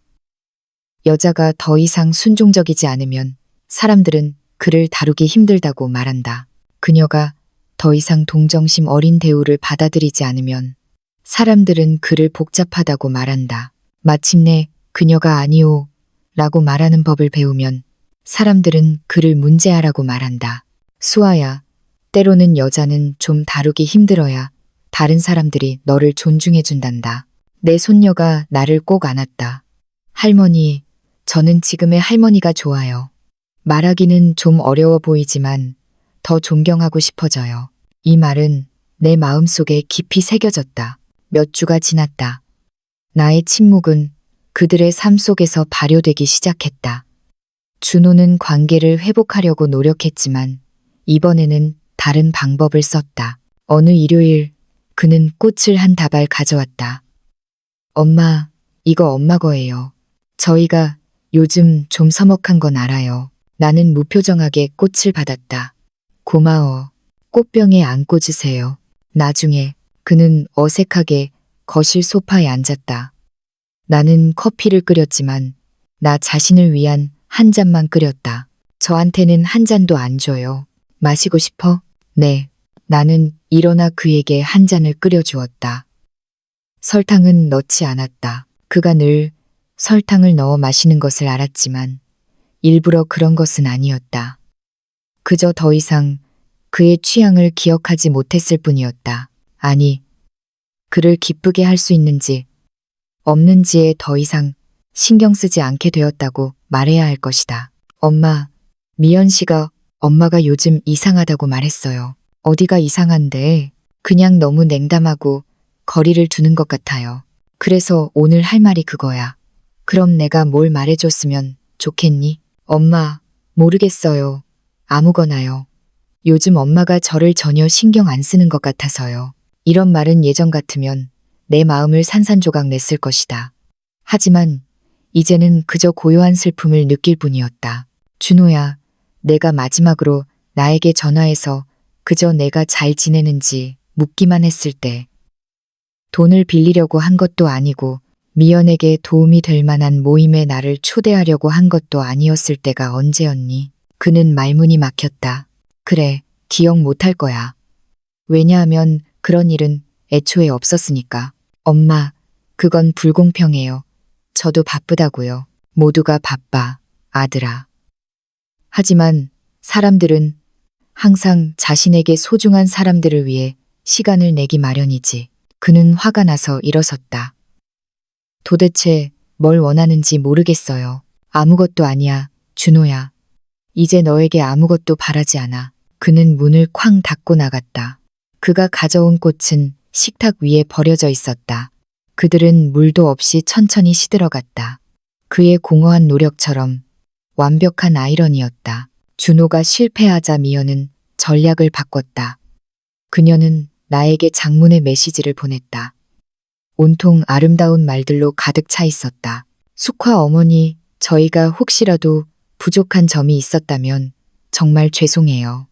여자가 더 이상 순종적이지 않으면 사람들은 그를 다루기 힘들다고 말한다. 그녀가 더 이상 동정심 어린 대우를 받아들이지 않으면 사람들은 그를 복잡하다고 말한다. 마침내 그녀가 아니오 라고 말하는 법을 배우면 사람들은 그를 문제아라고 말한다. 수아야, 때로는 여자는 좀 다루기 힘들어야 다른 사람들이 너를 존중해준단다. 내 손녀가 나를 꼭 안았다. 할머니, 저는 지금의 할머니가 좋아요. 말하기는 좀 어려워 보이지만 더 존경하고 싶어져요. 이 말은 내 마음속에 깊이 새겨졌다. 몇 주가 지났다. 나의 침묵은 그들의 삶 속에서 발효되기 시작했다. 준호는 관계를 회복하려고 노력했지만 이번에는 다른 방법을 썼다. 어느 일요일 그는 꽃을 한 다발 가져왔다. 엄마, 이거 엄마 거예요. 저희가 요즘 좀 서먹한 건 알아요. 나는 무표정하게 꽃을 받았다. 고마워. 꽃병에 안 꽂으세요. 나중에 그는 어색하게 거실 소파에 앉았다. 나는 커피를 끓였지만 나 자신을 위한 한 잔만 끓였다. 저한테는 한 잔도 안 줘요. 마시고 싶어? 네. 나는 일어나 그에게 한 잔을 끓여주었다. 설탕은 넣지 않았다. 그가 늘 설탕을 넣어 마시는 것을 알았지만 일부러 그런 것은 아니었다. 그저 더 이상 그의 취향을 기억하지 못했을 뿐이었다. 아니, 그를 기쁘게 할 수 있는지 없는지에 더 이상 신경 쓰지 않게 되었다고 말해야 할 것이다. 엄마, 미연 씨가 엄마가 요즘 이상하다고 말했어요. 어디가 이상한데? 그냥 너무 냉담하고 거리를 두는 것 같아요. 그래서 오늘 할 말이 그거야. 그럼 내가 뭘 말해줬으면 좋겠니? 엄마, 모르겠어요. 아무거나요. 요즘 엄마가 저를 전혀 신경 안 쓰는 것 같아서요. 이런 말은 예전 같으면 내 마음을 산산조각 냈을 것이다. 하지만 이제는 그저 고요한 슬픔을 느낄 뿐이었다. 준호야, 내가 마지막으로 나에게 전화해서 그저 내가 잘 지내는지 묻기만 했을 때 돈을 빌리려고 한 것도 아니고 미연에게 도움이 될 만한 모임에 나를 초대하려고 한 것도 아니었을 때가 언제였니? 그는 말문이 막혔다. 그래, 기억 못할 거야. 왜냐하면 그런 일은 애초에 없었으니까. 엄마, 그건 불공평해요. 저도 바쁘다고요. 모두가 바빠, 아들아. 하지만 사람들은 항상 자신에게 소중한 사람들을 위해 시간을 내기 마련이지. 그는 화가 나서 일어섰다. 도대체 뭘 원하는지 모르겠어요. 아무것도 아니야, 준호야. 이제 너에게 아무것도 바라지 않아. 그는 문을 쾅 닫고 나갔다. 그가 가져온 꽃은 식탁 위에 버려져 있었다. 그들은 물도 없이 천천히 시들어갔다. 그의 공허한 노력처럼 완벽한 아이러니였다. 준호가 실패하자 미연은 전략을 바꿨다. 그녀는 나에게 장문의 메시지를 보냈다. 온통 아름다운 말들로 가득 차 있었다. 숙화 어머니, 저희가 혹시라도 부족한 점이 있었다면 정말 죄송해요.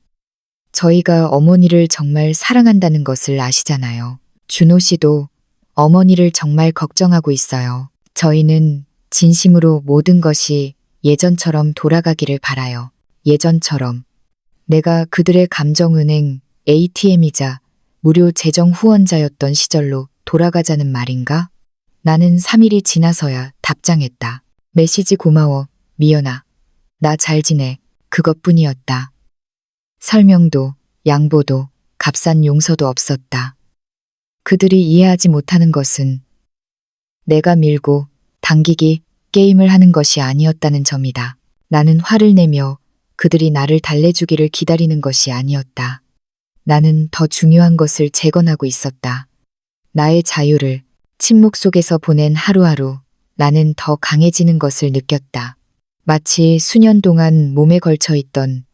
저희가 어머니를 정말 사랑한다는 것을 아시잖아요. 준호 씨도 어머니를 정말 걱정하고 있어요. 저희는 진심으로 모든 것이 예전처럼 돌아가기를 바라요. 예전처럼. 내가 그들의 감정은행 ATM이자 무료 재정 후원자였던 시절로 돌아가자는 말인가? 나는 3일이 지나서야 답장했다. 메시지 고마워, 미연아. 나 잘 지내. 그것뿐이었다. 설명도, 양보도, 값싼 용서도 없었다. 그들이 이해하지 못하는 것은 내가 밀고 당기기 게임을 하는 것이 아니었다는 점이다. 나는 화를 내며 그들이 나를 달래주기를 기다리는 것이 아니었다. 나는 더 중요한 것을 재건하고 있었다. 나의 자유를 침묵 속에서 보낸 하루하루 나는 더 강해지는 것을 느꼈다. 마치 수년 동안 몸에 걸쳐 있던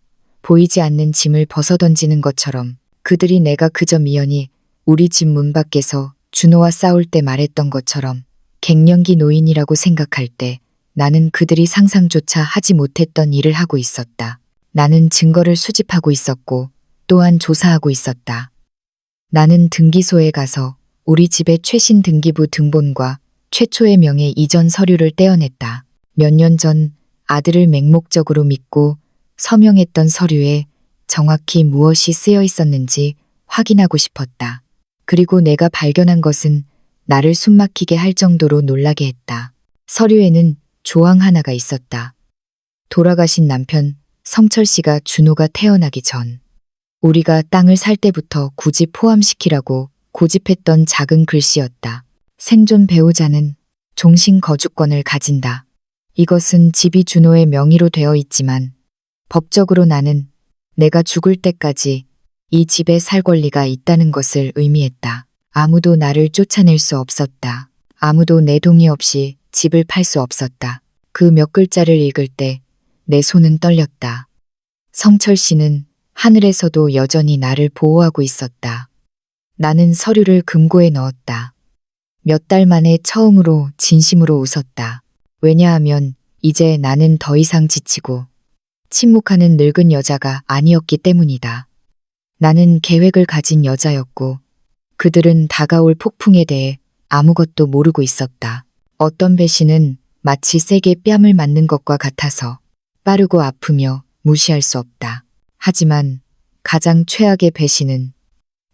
보이지 않는 짐을 벗어던지는 것처럼 그들이 내가 그저 미연이 우리 집 문 밖에서 준호와 싸울 때 말했던 것처럼 갱년기 노인이라고 생각할 때 나는 그들이 상상조차 하지 못했던 일을 하고 있었다. 나는 증거를 수집하고 있었고 또한 조사하고 있었다. 나는 등기소에 가서 우리 집의 최신 등기부 등본과 최초의 명의 이전 서류를 떼어냈다. 몇 년 전 아들을 맹목적으로 믿고 서명했던 서류에 정확히 무엇이 쓰여 있었는지 확인하고 싶었다. 그리고 내가 발견한 것은 나를 숨막히게 할 정도로 놀라게 했다. 서류에는 조항 하나가 있었다. 돌아가신 남편 성철 씨가 준호가 태어나기 전 우리가 땅을 살 때부터 굳이 포함시키라고 고집했던 작은 글씨였다. 생존 배우자는 종신 거주권을 가진다. 이것은 집이 준호의 명의로 되어 있지만 법적으로 나는 내가 죽을 때까지 이 집에 살 권리가 있다는 것을 의미했다. 아무도 나를 쫓아낼 수 없었다. 아무도 내 동의 없이 집을 팔 수 없었다. 그 몇 글자를 읽을 때 내 손은 떨렸다. 성철 씨는 하늘에서도 여전히 나를 보호하고 있었다. 나는 서류를 금고에 넣었다. 몇 달 만에 처음으로 진심으로 웃었다. 왜냐하면 이제 나는 더 이상 지치고 침묵하는 늙은 여자가 아니었기 때문이다. 나는 계획을 가진 여자였고 그들은 다가올 폭풍에 대해 아무것도 모르고 있었다. 어떤 배신은 마치 세게 뺨을 맞는 것과 같아서 빠르고 아프며 무시할 수 없다. 하지만 가장 최악의 배신은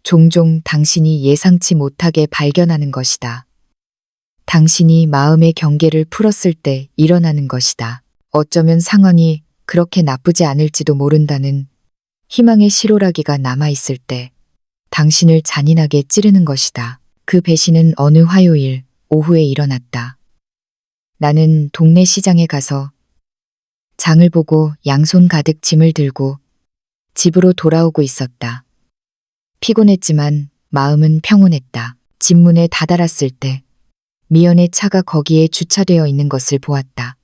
종종 당신이 예상치 못하게 발견하는 것이다. 당신이 마음의 경계를 풀었을 때 일어나는 것이다. 어쩌면 상황이 그렇게 나쁘지 않을지도 모른다는 희망의 실오라기가 남아있을 때 당신을 잔인하게 찌르는 것이다. 그 배신은 어느 화요일 오후에 일어났다. 나는 동네 시장에 가서 장을 보고 양손 가득 짐을 들고 집으로 돌아오고 있었다. 피곤했지만 마음은 평온했다. 집 문에 다다랐을 때 미연의 차가 거기에 주차되어 있는 것을 보았다.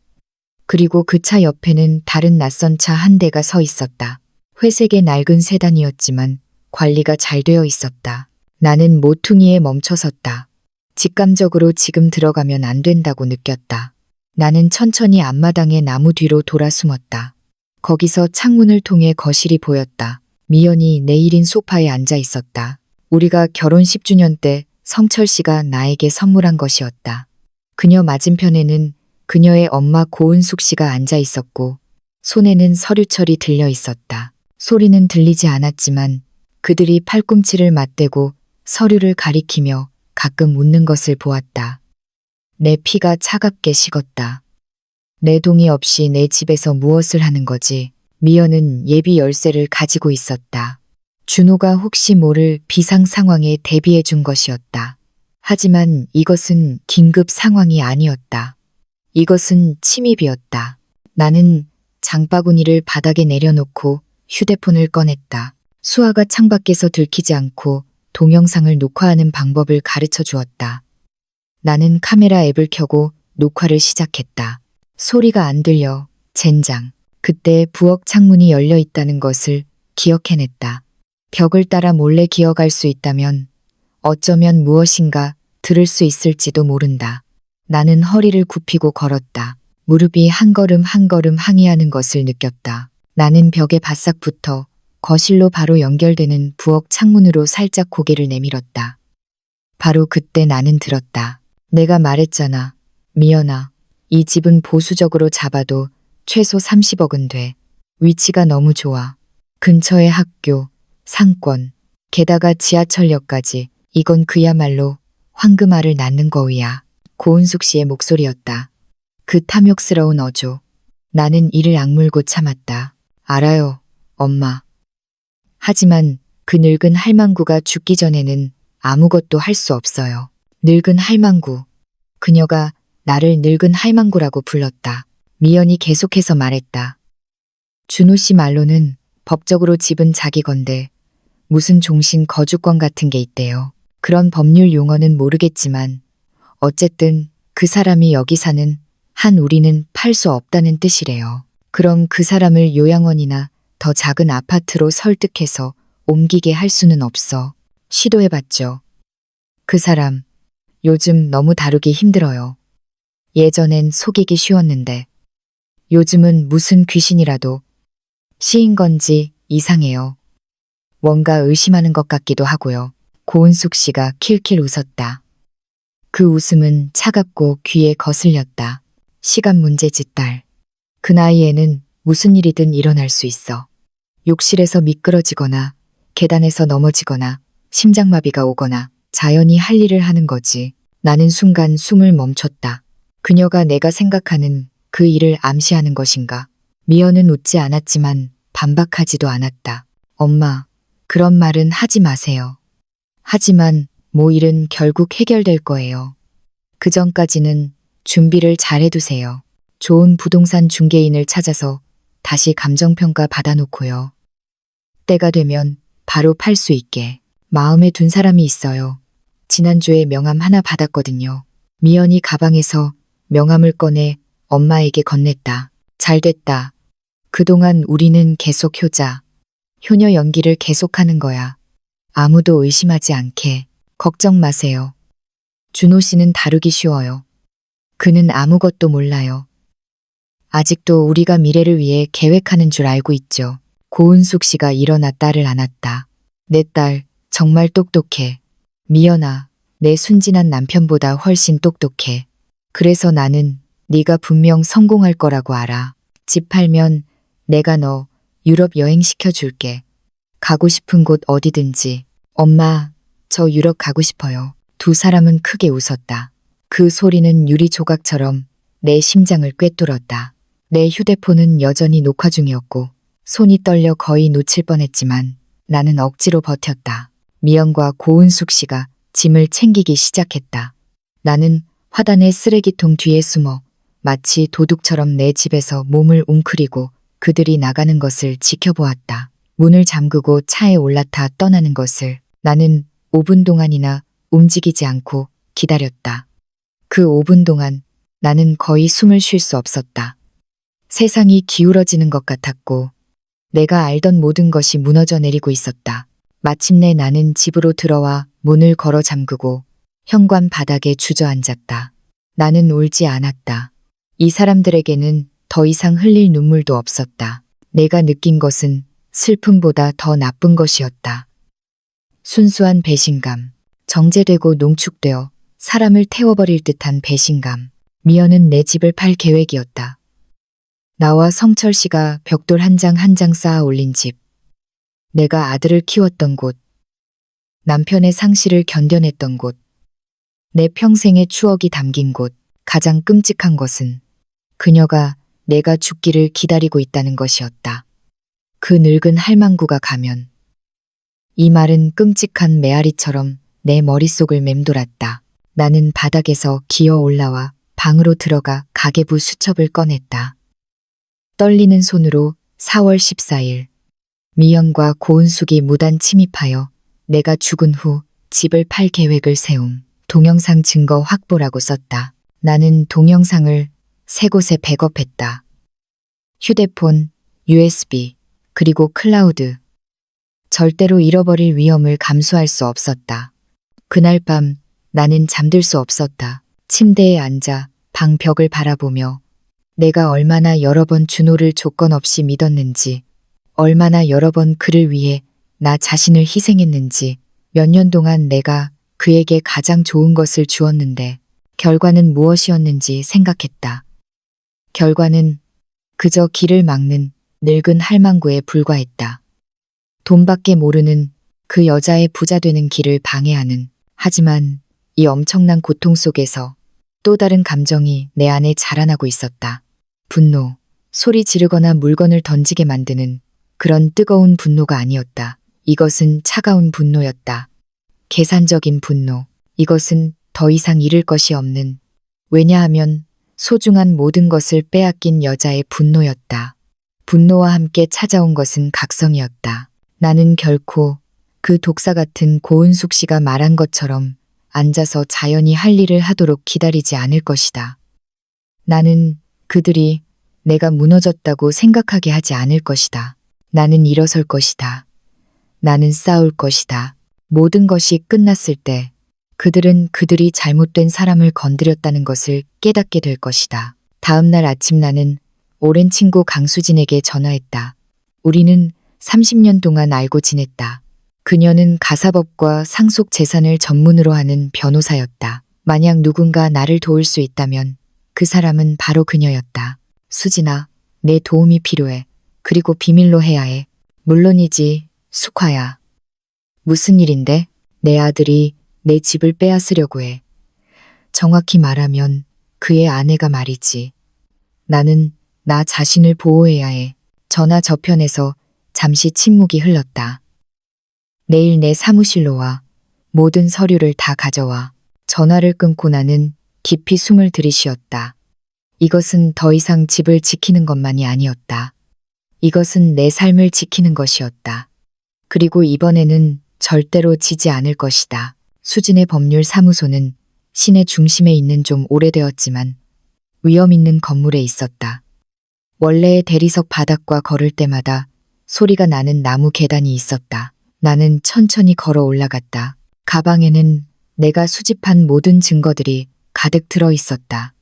그리고 그 차 옆에는 다른 낯선 차 한 대가 서 있었다. 회색의 낡은 세단이었지만 관리가 잘 되어 있었다. 나는 모퉁이에 멈춰섰다. 직감적으로 지금 들어가면 안 된다고 느꼈다. 나는 천천히 앞마당의 나무 뒤로 돌아 숨었다. 거기서 창문을 통해 거실이 보였다. 미연이 내일인 소파에 앉아 있었다. 우리가 결혼 10주년 때 성철 씨가 나에게 선물한 것이었다. 그녀 맞은편에는 그녀의 엄마 고은숙 씨가 앉아 있었고 손에는 서류철이 들려 있었다. 소리는 들리지 않았지만 그들이 팔꿈치를 맞대고 서류를 가리키며 가끔 웃는 것을 보았다. 내 피가 차갑게 식었다. 내 동의 없이 내 집에서 무엇을 하는 거지? 미연은 예비 열쇠를 가지고 있었다. 준호가 혹시 모를 비상 상황에 대비해 준 것이었다. 하지만 이것은 긴급 상황이 아니었다. 이것은 침입이었다. 나는 장바구니를 바닥에 내려놓고 휴대폰을 꺼냈다. 수아가 창밖에서 들키지 않고 동영상을 녹화하는 방법을 가르쳐 주었다. 나는 카메라 앱을 켜고 녹화를 시작했다. 소리가 안 들려. 젠장. 그때 부엌 창문이 열려 있다는 것을 기억해냈다. 벽을 따라 몰래 기어갈 수 있다면 어쩌면 무엇인가 들을 수 있을지도 모른다. 나는 허리를 굽히고 걸었다. 무릎이 한 걸음 한 걸음 항의하는 것을 느꼈다. 나는 벽에 바싹 붙어 거실로 바로 연결되는 부엌 창문으로 살짝 고개를 내밀었다. 바로 그때 나는 들었다. 내가 말했잖아. 미연아, 이 집은 보수적으로 잡아도 최소 30억은 돼. 위치가 너무 좋아. 근처에 학교, 상권, 게다가 지하철역까지. 이건 그야말로 황금알을 낳는 거위야. 고은숙 씨의 목소리였다. 그 탐욕스러운 어조. 나는 이를 악물고 참았다. 알아요, 엄마. 하지만 그 늙은 할망구가 죽기 전에는 아무것도 할 수 없어요. 늙은 할망구. 그녀가 나를 늙은 할망구라고 불렀다. 미연이 계속해서 말했다. 준호 씨 말로는 법적으로 집은 자기 건데 무슨 종신 거주권 같은 게 있대요. 그런 법률 용어는 모르겠지만 어쨌든 그 사람이 여기 사는 한 우리는 팔 수 없다는 뜻이래요. 그럼 그 사람을 요양원이나 더 작은 아파트로 설득해서 옮기게 할 수는 없어. 시도해봤죠. 그 사람 요즘 너무 다루기 힘들어요. 예전엔 속이기 쉬웠는데 요즘은 무슨 귀신이라도 시인 건지 이상해요. 뭔가 의심하는 것 같기도 하고요. 고은숙 씨가 킬킬 웃었다. 그 웃음은 차갑고 귀에 거슬렸다. 시간 문제지 딸. 그 나이에는 무슨 일이든 일어날 수 있어. 욕실에서 미끄러지거나 계단에서 넘어지거나 심장마비가 오거나 자연히 할 일을 하는 거지. 나는 순간 숨을 멈췄다. 그녀가 내가 생각하는 그 일을 암시하는 것인가? 미연은 웃지 않았지만 반박하지도 않았다. 엄마, 그런 말은 하지 마세요. 하지만 뭐 일은 결국 해결될 거예요. 그 전까지는 준비를 잘 해두세요. 좋은 부동산 중개인을 찾아서 다시 감정평가 받아놓고요. 때가 되면 바로 팔 수 있게 마음에 둔 사람이 있어요. 지난주에 명함 하나 받았거든요. 미연이 가방에서 명함을 꺼내 엄마에게 건넸다. 잘 됐다. 그동안 우리는 계속 효녀 연기를 계속하는 거야. 아무도 의심하지 않게. 걱정 마세요. 준호 씨는 다루기 쉬워요. 그는 아무것도 몰라요. 아직도 우리가 미래를 위해 계획하는 줄 알고 있죠. 고은숙 씨가 일어나 딸을 안았다. 내 딸 정말 똑똑해. 미연아, 내 순진한 남편보다 훨씬 똑똑해. 그래서 나는 네가 분명 성공할 거라고 알아. 집 팔면 내가 너 유럽 여행 시켜줄게. 가고 싶은 곳 어디든지. 엄마, 저 유럽 가고 싶어요. 두 사람은 크게 웃었다. 그 소리는 유리 조각처럼 내 심장을 꿰뚫었다. 내 휴대폰은 여전히 녹화 중이었고 손이 떨려 거의 놓칠 뻔했지만 나는 억지로 버텼다. 미연과 고은숙 씨가 짐을 챙기기 시작했다. 나는 화단의 쓰레기통 뒤에 숨어 마치 도둑처럼 내 집에서 몸을 웅크리고 그들이 나가는 것을 지켜보았다. 문을 잠그고 차에 올라타 떠나는 것을 나는 5분 동안이나 움직이지 않고 기다렸다. 그 5분 동안 나는 거의 숨을 쉴 수 없었다. 세상이 기울어지는 것 같았고 내가 알던 모든 것이 무너져 내리고 있었다. 마침내 나는 집으로 들어와 문을 걸어 잠그고 현관 바닥에 주저앉았다. 나는 울지 않았다. 이 사람들에게는 더 이상 흘릴 눈물도 없었다. 내가 느낀 것은 슬픔보다 더 나쁜 것이었다. 순수한 배신감, 정제되고 농축되어 사람을 태워버릴 듯한 배신감. 미연은 내 집을 팔 계획이었다. 나와 성철 씨가 벽돌 한 장 한 장 쌓아 올린 집. 내가 아들을 키웠던 곳. 남편의 상실을 견뎌냈던 곳. 내 평생의 추억이 담긴 곳. 가장 끔찍한 것은 그녀가 내가 죽기를 기다리고 있다는 것이었다. 그 늙은 할망구가 가면. 이 말은 끔찍한 메아리처럼 내 머릿속을 맴돌았다. 나는 바닥에서 기어 올라와 방으로 들어가 가계부 수첩을 꺼냈다. 떨리는 손으로 4월 14일 미연과 고은숙이 무단 침입하여 내가 죽은 후 집을 팔 계획을 세움. 동영상 증거 확보라고 썼다. 나는 동영상을 3곳에 백업했다. 휴대폰, USB, 그리고 클라우드. 절대로 잃어버릴 위험을 감수할 수 없었다. 그날 밤 나는 잠들 수 없었다. 침대에 앉아 방 벽을 바라보며 내가 얼마나 여러 번 준호를 조건 없이 믿었는지, 얼마나 여러 번 그를 위해 나 자신을 희생했는지, 몇 년 동안 내가 그에게 가장 좋은 것을 주었는데 결과는 무엇이었는지 생각했다. 결과는 그저 길을 막는 늙은 할망구에 불과했다. 돈밖에 모르는 그 여자의 부자 되는 길을 방해하는, 하지만 이 엄청난 고통 속에서 또 다른 감정이 내 안에 자라나고 있었다. 분노, 소리 지르거나 물건을 던지게 만드는 그런 뜨거운 분노가 아니었다. 이것은 차가운 분노였다. 계산적인 분노. 이것은 더 이상 잃을 것이 없는, 왜냐하면 소중한 모든 것을 빼앗긴 여자의 분노였다. 분노와 함께 찾아온 것은 각성이었다. 나는 결코 그 독사 같은 고은숙 씨가 말한 것처럼 앉아서 자연히 할 일을 하도록 기다리지 않을 것이다. 나는 그들이 내가 무너졌다고 생각하게 하지 않을 것이다. 나는 일어설 것이다. 나는 싸울 것이다. 모든 것이 끝났을 때 그들은 그들이 잘못된 사람을 건드렸다는 것을 깨닫게 될 것이다. 다음 날 아침 나는 오랜 친구 강수진에게 전화했다. 우리는 30년 동안 알고 지냈다. 그녀는 가사법과 상속재산을 전문으로 하는 변호사였다. 만약 누군가 나를 도울 수 있다면 그 사람은 바로 그녀였다. 수진아, 내 도움이 필요해. 그리고 비밀로 해야 해. 물론이지, 숙화야. 무슨 일인데? 내 아들이 내 집을 빼앗으려고 해. 정확히 말하면 그의 아내가 말이지. 나는 나 자신을 보호해야 해. 전화 저편에서 잠시 침묵이 흘렀다. 내일 내 사무실로 와. 모든 서류를 다 가져와. 전화를 끊고 나는 깊이 숨을 들이쉬었다. 이것은 더 이상 집을 지키는 것만이 아니었다. 이것은 내 삶을 지키는 것이었다. 그리고 이번에는 절대로 지지 않을 것이다. 수진의 법률사무소는 시내 중심에 있는 좀 오래되었지만 위험 있는 건물에 있었다. 원래의 대리석 바닥과 걸을 때마다 소리가 나는 나무 계단이 있었다. 나는 천천히 걸어 올라갔다. 가방에는 내가 수집한 모든 증거들이 가득 들어 있었다.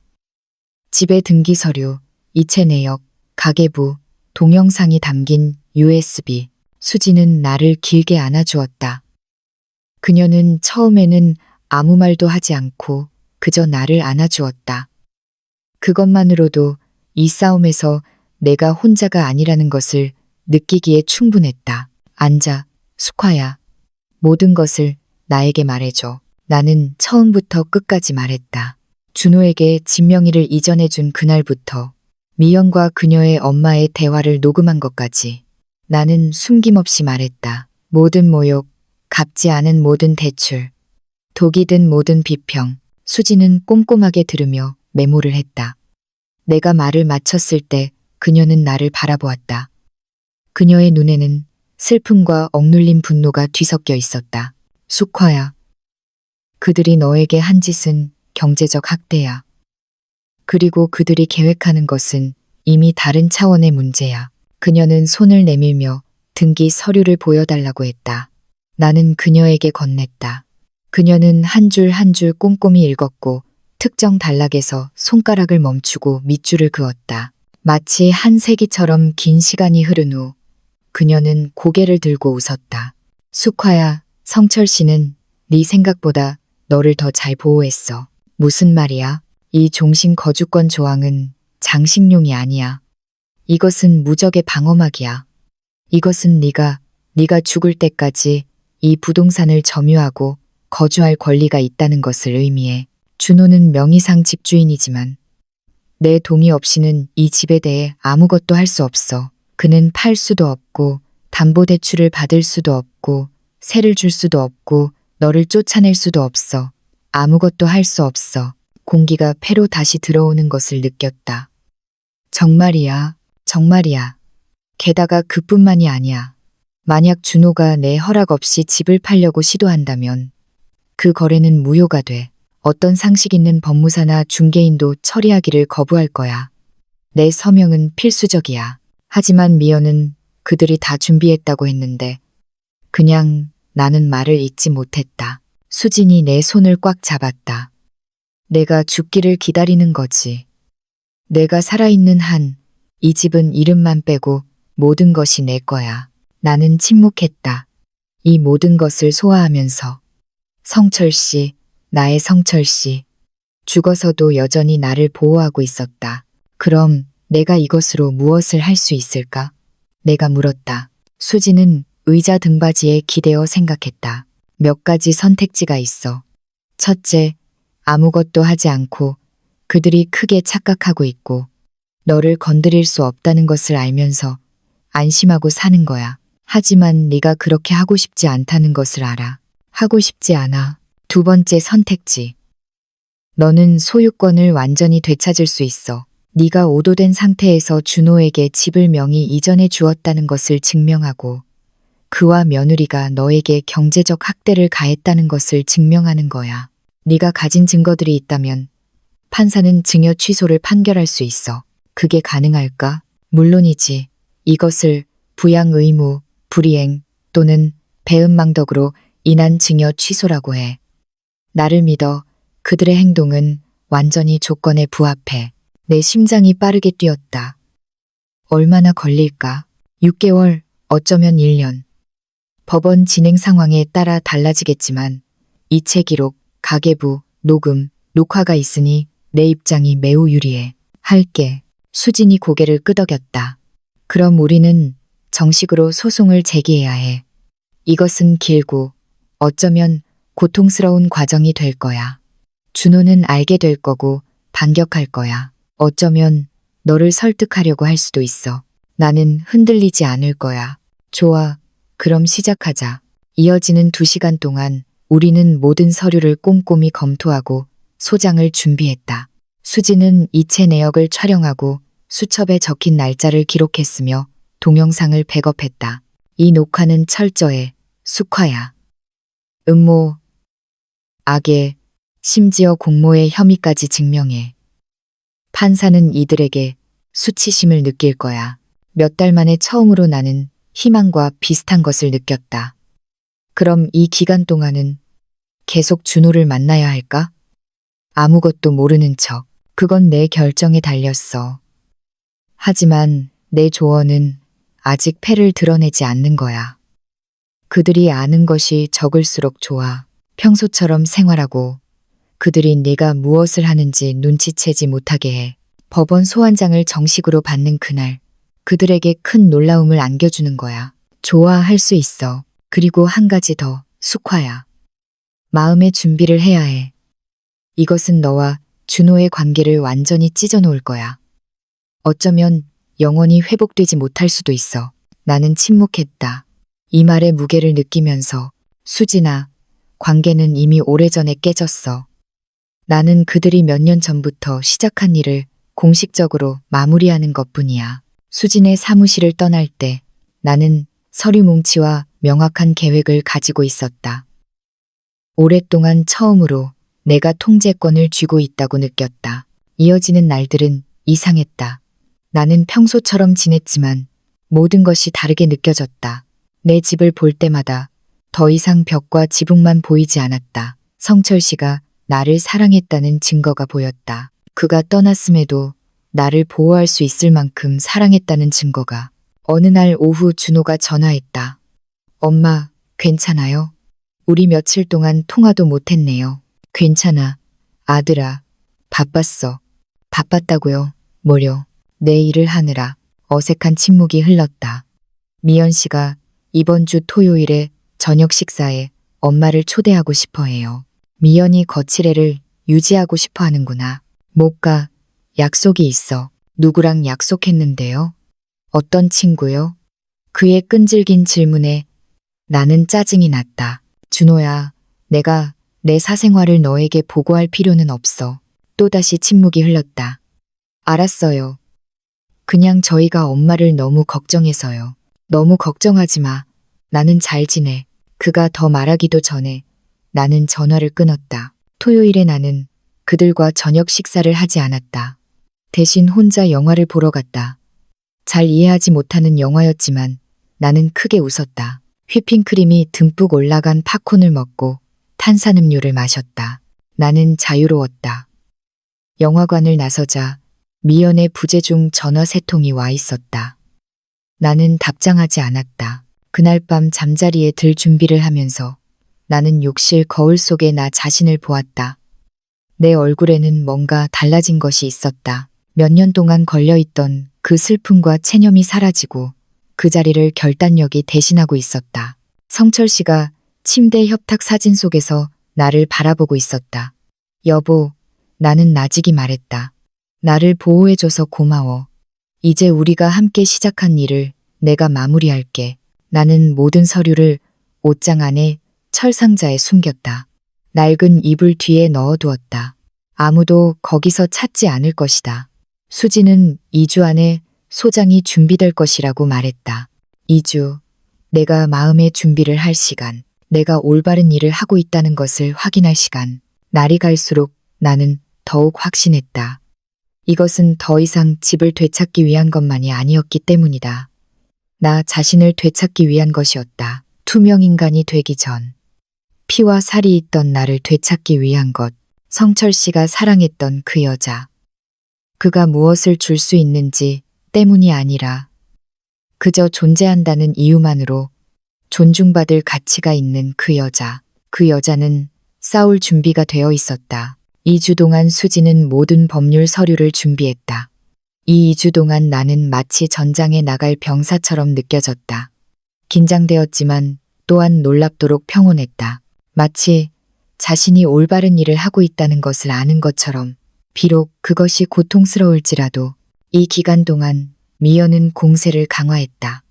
집의 등기 서류, 이체 내역, 가계부, 동영상이 담긴 USB. 수지는 나를 길게 안아주었다. 그녀는 처음에는 아무 말도 하지 않고 그저 나를 안아주었다. 그것만으로도 이 싸움에서 내가 혼자가 아니라는 것을 느끼기에 충분했다. 앉아, 숙화야. 모든 것을 나에게 말해줘. 나는 처음부터 끝까지 말했다. 준호에게 진명이를 이전해준 그날부터 미연과 그녀의 엄마의 대화를 녹음한 것까지 나는 숨김없이 말했다. 모든 모욕, 갚지 않은 모든 대출, 독이 든 모든 비평. 수지는 꼼꼼하게 들으며 메모를 했다. 내가 말을 마쳤을 때 그녀는 나를 바라보았다. 그녀의 눈에는 슬픔과 억눌린 분노가 뒤섞여 있었다. 숙화야. 그들이 너에게 한 짓은 경제적 학대야. 그리고 그들이 계획하는 것은 이미 다른 차원의 문제야. 그녀는 손을 내밀며 등기 서류를 보여달라고 했다. 나는 그녀에게 건넸다. 그녀는 한 줄 한 줄 꼼꼼히 읽었고 특정 단락에서 손가락을 멈추고 밑줄을 그었다. 마치 한 세기처럼 긴 시간이 흐른 후 그녀는 고개를 들고 웃었다. 숙화야, 성철 씨는 네 생각보다 너를 더 잘 보호했어. 무슨 말이야? 이 종신 거주권 조항은 장식용이 아니야. 이것은 무적의 방어막이야. 이것은 네가 죽을 때까지 이 부동산을 점유하고 거주할 권리가 있다는 것을 의미해. 준호는 명의상 집주인이지만 내 동의 없이는 이 집에 대해 아무것도 할 수 없어. 그는 팔 수도 없고 담보대출을 받을 수도 없고 세를 줄 수도 없고 너를 쫓아낼 수도 없어. 아무것도 할 수 없어. 공기가 폐로 다시 들어오는 것을 느꼈다. 정말이야, 정말이야. 게다가 그뿐만이 아니야. 만약 준호가 내 허락 없이 집을 팔려고 시도한다면 그 거래는 무효가 돼. 어떤 상식 있는 법무사나 중개인도 처리하기를 거부할 거야. 내 서명은 필수적이야. 하지만 미연은 그들이 다 준비했다고 했는데 그냥 나는 말을 잇지 못했다. 수진이 내 손을 꽉 잡았다. 내가 죽기를 기다리는 거지. 내가 살아있는 한 이 집은 이름만 빼고 모든 것이 내 거야. 나는 침묵했다. 이 모든 것을 소화하면서 성철 씨, 나의 성철 씨. 죽어서도 여전히 나를 보호하고 있었다. 그럼 내가 이것으로 무엇을 할 수 있을까? 내가 물었다. 수지는 의자 등받이에 기대어 생각했다. 몇 가지 선택지가 있어. 첫째, 아무것도 하지 않고 그들이 크게 착각하고 있고 너를 건드릴 수 없다는 것을 알면서 안심하고 사는 거야. 하지만 네가 그렇게 하고 싶지 않다는 것을 알아. 하고 싶지 않아. 두 번째 선택지. 너는 소유권을 완전히 되찾을 수 있어. 네가 오도된 상태에서 준호에게 집을 명의 이전해 주었다는 것을 증명하고 그와 며느리가 너에게 경제적 학대를 가했다는 것을 증명하는 거야. 네가 가진 증거들이 있다면 판사는 증여 취소를 판결할 수 있어. 그게 가능할까? 물론이지. 이것을 부양 의무, 불이행 또는 배은망덕으로 인한 증여 취소라고 해. 나를 믿어. 그들의 행동은 완전히 조건에 부합해. 내 심장이 빠르게 뛰었다. 얼마나 걸릴까? 6개월, 어쩌면 1년. 법원 진행 상황에 따라 달라지겠지만 이체 기록, 가계부, 녹음, 녹화가 있으니 내 입장이 매우 유리해. 할게. 수진이 고개를 끄덕였다. 그럼 우리는 정식으로 소송을 제기해야 해. 이것은 길고 어쩌면 고통스러운 과정이 될 거야. 준호는 알게 될 거고 반격할 거야. 어쩌면 너를 설득하려고 할 수도 있어. 나는 흔들리지 않을 거야. 좋아. 그럼 시작하자. 이어지는 2시간 동안 우리는 모든 서류를 꼼꼼히 검토하고 소장을 준비했다. 수지는 이체 내역을 촬영하고 수첩에 적힌 날짜를 기록했으며 동영상을 백업했다. 이 녹화는 철저해. 숙화야. 음모, 악의, 심지어 공모의 혐의까지 증명해. 판사는 이들에게 수치심을 느낄 거야. 몇 달 만에 처음으로 나는 희망과 비슷한 것을 느꼈다. 그럼 이 기간 동안은 계속 준호를 만나야 할까? 아무것도 모르는 척. 그건 내 결정에 달렸어. 하지만 내 조언은 아직 패를 드러내지 않는 거야. 그들이 아는 것이 적을수록 좋아. 평소처럼 생활하고 그들이 네가 무엇을 하는지 눈치채지 못하게 해. 법원 소환장을 정식으로 받는 그날 그들에게 큰 놀라움을 안겨주는 거야. 좋아할 수 있어. 그리고 한 가지 더, 숙화야. 마음의 준비를 해야 해. 이것은 너와 준호의 관계를 완전히 찢어놓을 거야. 어쩌면 영원히 회복되지 못할 수도 있어. 나는 침묵했다. 이 말의 무게를 느끼면서 수지나 관계는 이미 오래전에 깨졌어. 나는 그들이 몇 년 전부터 시작한 일을 공식적으로 마무리하는 것뿐이야. 수진의 사무실을 떠날 때 나는 서류 뭉치와 명확한 계획을 가지고 있었다. 오랫동안 처음으로 내가 통제권을 쥐고 있다고 느꼈다. 이어지는 날들은 이상했다. 나는 평소처럼 지냈지만 모든 것이 다르게 느껴졌다. 내 집을 볼 때마다 더 이상 벽과 지붕만 보이지 않았다. 성철 씨가 나를 사랑했다는 증거가 보였다. 그가 떠났음에도 나를 보호할 수 있을 만큼 사랑했다는 증거가. 어느 날 오후 준호가 전화했다. 엄마, 괜찮아요? 우리 며칠 동안 통화도 못했네요. 괜찮아. 아들아, 바빴어. 바빴다고요? 뭐려? 내 일을 하느라. 어색한 침묵이 흘렀다. 미연 씨가 이번 주 토요일에 저녁 식사에 엄마를 초대하고 싶어 해요. 미연이 거칠애를 유지하고 싶어 하는구나. 못 가. 약속이 있어. 누구랑 약속했는데요? 어떤 친구요? 그의 끈질긴 질문에 나는 짜증이 났다. 준호야, 내가 내 사생활을 너에게 보고할 필요는 없어. 또다시 침묵이 흘렀다. 알았어요. 그냥 저희가 엄마를 너무 걱정해서요. 너무 걱정하지 마. 나는 잘 지내. 그가 더 말하기도 전에 나는 전화를 끊었다. 토요일에 나는 그들과 저녁 식사를 하지 않았다. 대신 혼자 영화를 보러 갔다. 잘 이해하지 못하는 영화였지만 나는 크게 웃었다. 휘핑크림이 듬뿍 올라간 팝콘을 먹고 탄산음료를 마셨다. 나는 자유로웠다. 영화관을 나서자 미연의 부재 중 전화 세 통이 와 있었다. 나는 답장하지 않았다. 그날 밤 잠자리에 들 준비를 하면서 나는 욕실 거울 속에 나 자신을 보았다. 내 얼굴에는 뭔가 달라진 것이 있었다. 몇 년 동안 걸려있던 그 슬픔과 체념이 사라지고 그 자리를 결단력이 대신하고 있었다. 성철 씨가 침대 협탁 사진 속에서 나를 바라보고 있었다. 여보, 나는 나직이 말했다. 나를 보호해줘서 고마워. 이제 우리가 함께 시작한 일을 내가 마무리할게. 나는 모든 서류를 옷장 안에 철상자에 숨겼다. 낡은 이불 뒤에 넣어두었다. 아무도 거기서 찾지 않을 것이다. 수지는 2주 안에 소장이 준비될 것이라고 말했다. 2주, 내가 마음의 준비를 할 시간, 내가 올바른 일을 하고 있다는 것을 확인할 시간. 날이 갈수록 나는 더욱 확신했다. 이것은 더 이상 집을 되찾기 위한 것만이 아니었기 때문이다. 나 자신을 되찾기 위한 것이었다. 투명 인간이 되기 전. 피와 살이 있던 나를 되찾기 위한 것. 성철 씨가 사랑했던 그 여자. 그가 무엇을 줄 수 있는지 때문이 아니라 그저 존재한다는 이유만으로 존중받을 가치가 있는 그 여자. 그 여자는 싸울 준비가 되어 있었다. 2주 동안 수지는 모든 법률 서류를 준비했다. 이 2주 동안 나는 마치 전장에 나갈 병사처럼 느껴졌다. 긴장되었지만 또한 놀랍도록 평온했다. 마치 자신이 올바른 일을 하고 있다는 것을 아는 것처럼. 비록 그것이 고통스러울지라도 이 기간 동안 미연은 공세를 강화했다.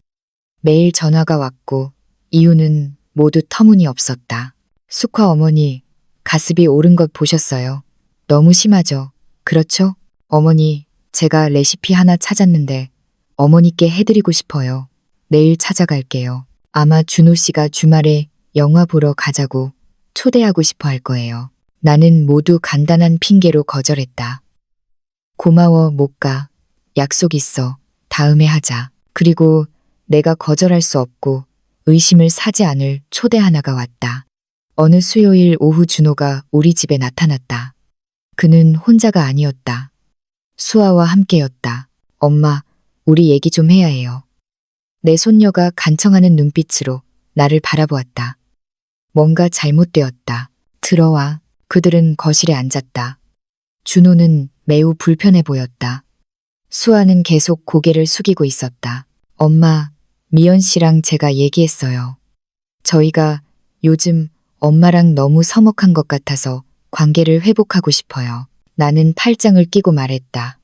매일 전화가 왔고 이유는 모두 터무니없었다. 숙화 어머니, 가습이 오른 것 보셨어요? 너무 심하죠? 그렇죠? 어머니, 제가 레시피 하나 찾았는데 어머니께 해드리고 싶어요. 내일 찾아갈게요. 아마 준호 씨가 주말에 영화 보러 가자고 초대하고 싶어 할 거예요. 나는 모두 간단한 핑계로 거절했다. 고마워, 못 가. 약속 있어. 다음에 하자. 그리고 내가 거절할 수 없고 의심을 사지 않을 초대 하나가 왔다. 어느 수요일 오후 준호가 우리 집에 나타났다. 그는 혼자가 아니었다. 수아와 함께였다. 엄마, 우리 얘기 좀 해야 해요. 내 손녀가 간청하는 눈빛으로 나를 바라보았다. 뭔가 잘못되었다. 들어와. 그들은 거실에 앉았다. 준호는 매우 불편해 보였다. 수아는 계속 고개를 숙이고 있었다. 엄마, 미연 씨랑 제가 얘기했어요. 저희가 요즘 엄마랑 너무 서먹한 것 같아서 관계를 회복하고 싶어요. 나는 팔짱을 끼고 말했다.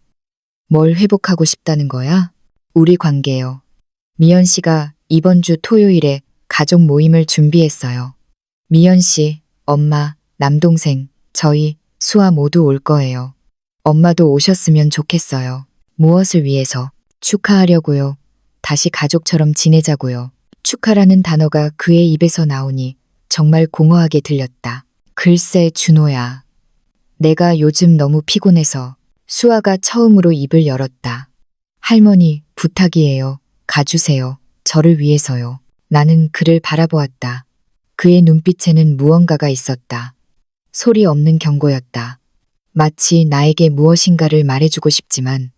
뭘 회복하고 싶다는 거야? 우리 관계요. 미연 씨가 이번 주 토요일에 가족 모임을 준비했어요. 미연 씨, 엄마, 남동생, 저희, 수아 모두 올 거예요. 엄마도 오셨으면 좋겠어요. 무엇을 위해서? 축하하려고요. 다시 가족처럼 지내자고요. 축하라는 단어가 그의 입에서 나오니 정말 공허하게 들렸다. 글쎄, 준호야. 내가 요즘 너무 피곤해서. 수아가 처음으로 입을 열었다. 할머니, 부탁이에요. 가주세요. 저를 위해서요. 나는 그를 바라보았다. 그의 눈빛에는 무언가가 있었다. 소리 없는 경고였다. 마치 나에게 무엇인가를 말해주고 싶지만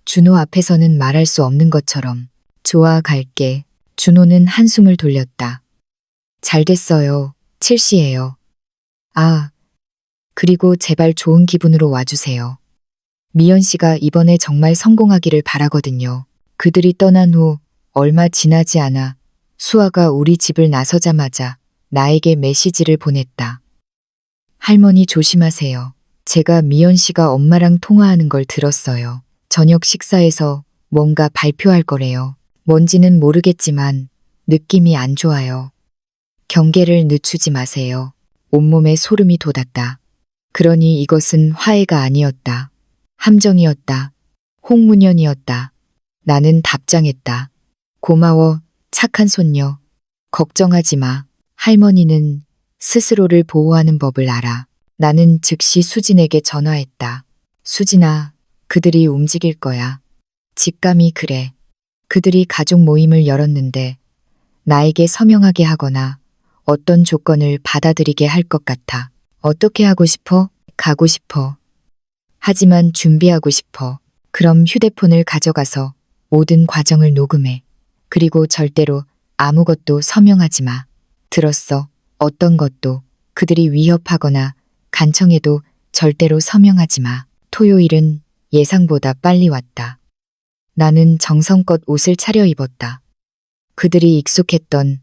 준호 앞에서는 말할 수 없는 것처럼. 좋아, 갈게. 준호는 한숨을 돌렸다. 잘 됐어요. 칠시예요. 아, 그리고 제발 좋은 기분으로 와주세요. 미연 씨가 이번에 정말 성공하기를 바라거든요. 그들이 떠난 후 얼마 지나지 않아 수아가 우리 집을 나서자마자 나에게 메시지를 보냈다. 할머니 조심하세요. 제가 미연 씨가 엄마랑 통화하는 걸 들었어요. 저녁 식사에서 뭔가 발표할 거래요. 뭔지는 모르겠지만 느낌이 안 좋아요. 경계를 늦추지 마세요. 온몸에 소름이 돋았다. 그러니 이것은 화해가 아니었다. 함정이었다. 홍문연이었다. 나는 답장했다. 고마워, 착한 손녀. 걱정하지 마. 할머니는 스스로를 보호하는 법을 알아. 나는 즉시 수진에게 전화했다. 수진아, 그들이 움직일 거야. 직감이 그래. 그들이 가족 모임을 열었는데 나에게 서명하게 하거나 어떤 조건을 받아들이게 할 것 같아. 어떻게 하고 싶어? 가고 싶어. 하지만 준비하고 싶어. 그럼 휴대폰을 가져가서 모든 과정을 녹음해. 그리고 절대로 아무것도 서명하지 마. 들었어? 어떤 것도. 그들이 위협하거나 간청해도 절대로 서명하지 마. 토요일은 예상보다 빨리 왔다. 나는 정성껏 옷을 차려입었다. 그들이 익숙했던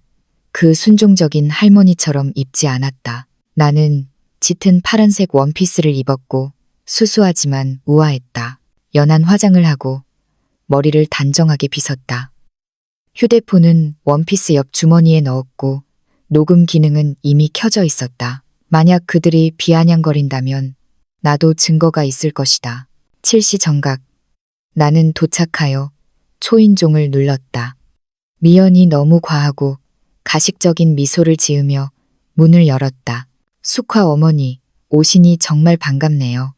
그 순종적인 할머니처럼 입지 않았다. 나는 짙은 파란색 원피스를 입었고 수수하지만 우아했다. 연한 화장을 하고 머리를 단정하게 빗었다. 휴대폰은 원피스 옆 주머니에 넣었고 녹음 기능은 이미 켜져 있었다. 만약 그들이 비아냥거린다면 나도 증거가 있을 것이다. 7시 정각. 나는 도착하여 초인종을 눌렀다. 미연이 너무 과하고 가식적인 미소를 지으며 문을 열었다. 숙화 어머니, 오시니 정말 반갑네요.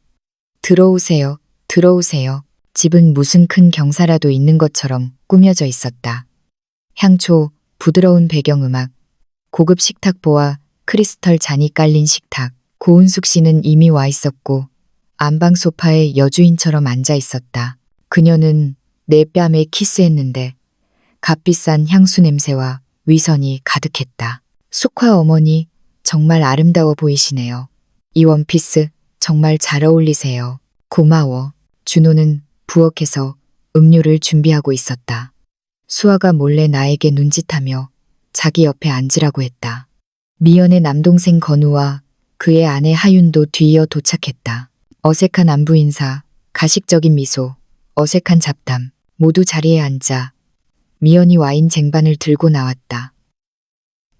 들어오세요, 들어오세요. 집은 무슨 큰 경사라도 있는 것처럼 꾸며져 있었다. 향초, 부드러운 배경음악, 고급 식탁보와 크리스털 잔이 깔린 식탁. 고은숙 씨는 이미 와 있었고 안방 소파에 여주인처럼 앉아 있었다. 그녀는 내 뺨에 키스했는데 값비싼 향수 냄새와 위선이 가득했다. 숙화 어머니, 정말 아름다워 보이시네요. 이 원피스 정말 잘 어울리세요. 고마워. 준호는 부엌에서 음료를 준비하고 있었다. 수아가 몰래 나에게 눈짓하며 자기 옆에 앉으라고 했다. 미연의 남동생 건우와 그의 아내 하윤도 뒤이어 도착했다. 어색한 안부 인사, 가식적인 미소, 어색한 잡담, 모두 자리에 앉아 미연이 와인 쟁반을 들고 나왔다.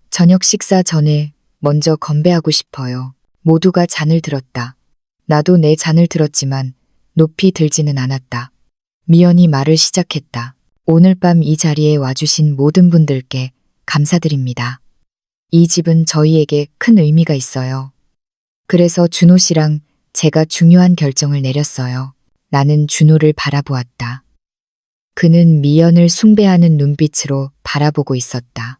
저녁 식사 전에 먼저 건배하고 싶어요. 모두가 잔을 들었다. 나도 내 잔을 들었지만 높이 들지는 않았다. 미연이 말을 시작했다. 오늘 밤 이 자리에 와주신 모든 분들께 감사드립니다. 이 집은 저희에게 큰 의미가 있어요. 그래서 준호 씨랑 제가 중요한 결정을 내렸어요. 나는 준호를 바라보았다. 그는 미연을 숭배하는 눈빛으로 바라보고 있었다.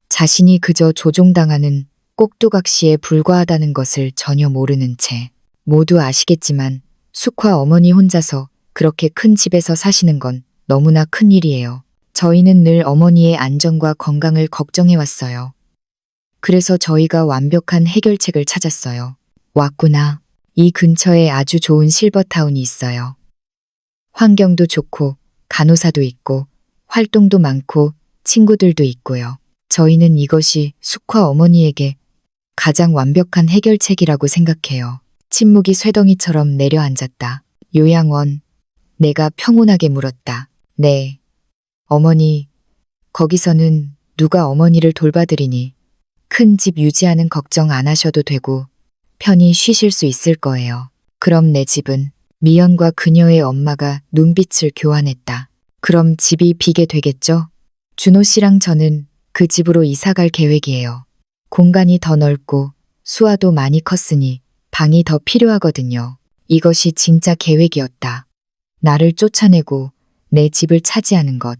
자신이 그저 조종당하는 꼭두각시에 불과하다는 것을 전혀 모르는 채. 모두 아시겠지만 숙화 어머니 혼자서 그렇게 큰 집에서 사시는 건 너무나 큰 일이에요. 저희는 늘 어머니의 안전과 건강을 걱정해왔어요. 그래서 저희가 완벽한 해결책을 찾았어요. 왔구나. 이 근처에 아주 좋은 실버타운이 있어요. 환경도 좋고 간호사도 있고 활동도 많고 친구들도 있고요. 저희는 이것이 숙화 어머니에게 가장 완벽한 해결책이라고 생각해요. 침묵이 쇠덩이처럼 내려앉았다. 요양원. 내가 평온하게 물었다. 네. 어머니, 거기서는 누가 어머니를 돌봐드리니 큰 집 유지하는 걱정 안 하셔도 되고 편히 쉬실 수 있을 거예요. 그럼 내 집은? 미연과 그녀의 엄마가 눈빛을 교환했다. 그럼 집이 비게 되겠죠? 준호 씨랑 저는 그 집으로 이사 갈 계획이에요. 공간이 더 넓고 수아도 많이 컸으니 방이 더 필요하거든요. 이것이 진짜 계획이었다. 나를 쫓아내고 내 집을 차지하는 것.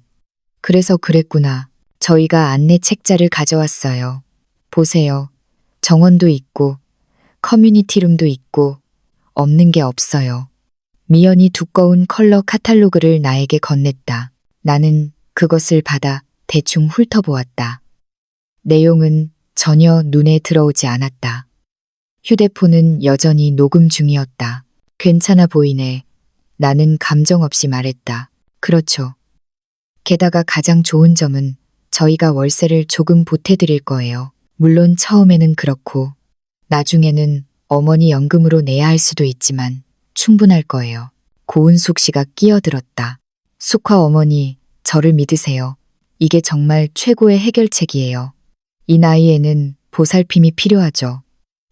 그래서 그랬구나. 저희가 안내 책자를 가져왔어요. 보세요. 정원도 있고 커뮤니티룸도 있고 없는 게 없어요. 미연이 두꺼운 컬러 카탈로그를 나에게 건넸다. 나는 그것을 받아 대충 훑어보았다. 내용은 전혀 눈에 들어오지 않았다. 휴대폰은 여전히 녹음 중이었다. 괜찮아 보이네. 나는 감정 없이 말했다. 그렇죠. 게다가 가장 좋은 점은 저희가 월세를 조금 보태드릴 거예요. 물론 처음에는 그렇고 나중에는 어머니 연금으로 내야 할 수도 있지만 충분할 거예요. 고은숙 씨가 끼어들었다. 숙화 어머니, 저를 믿으세요. 이게 정말 최고의 해결책이에요. 이 나이에는 보살핌이 필요하죠.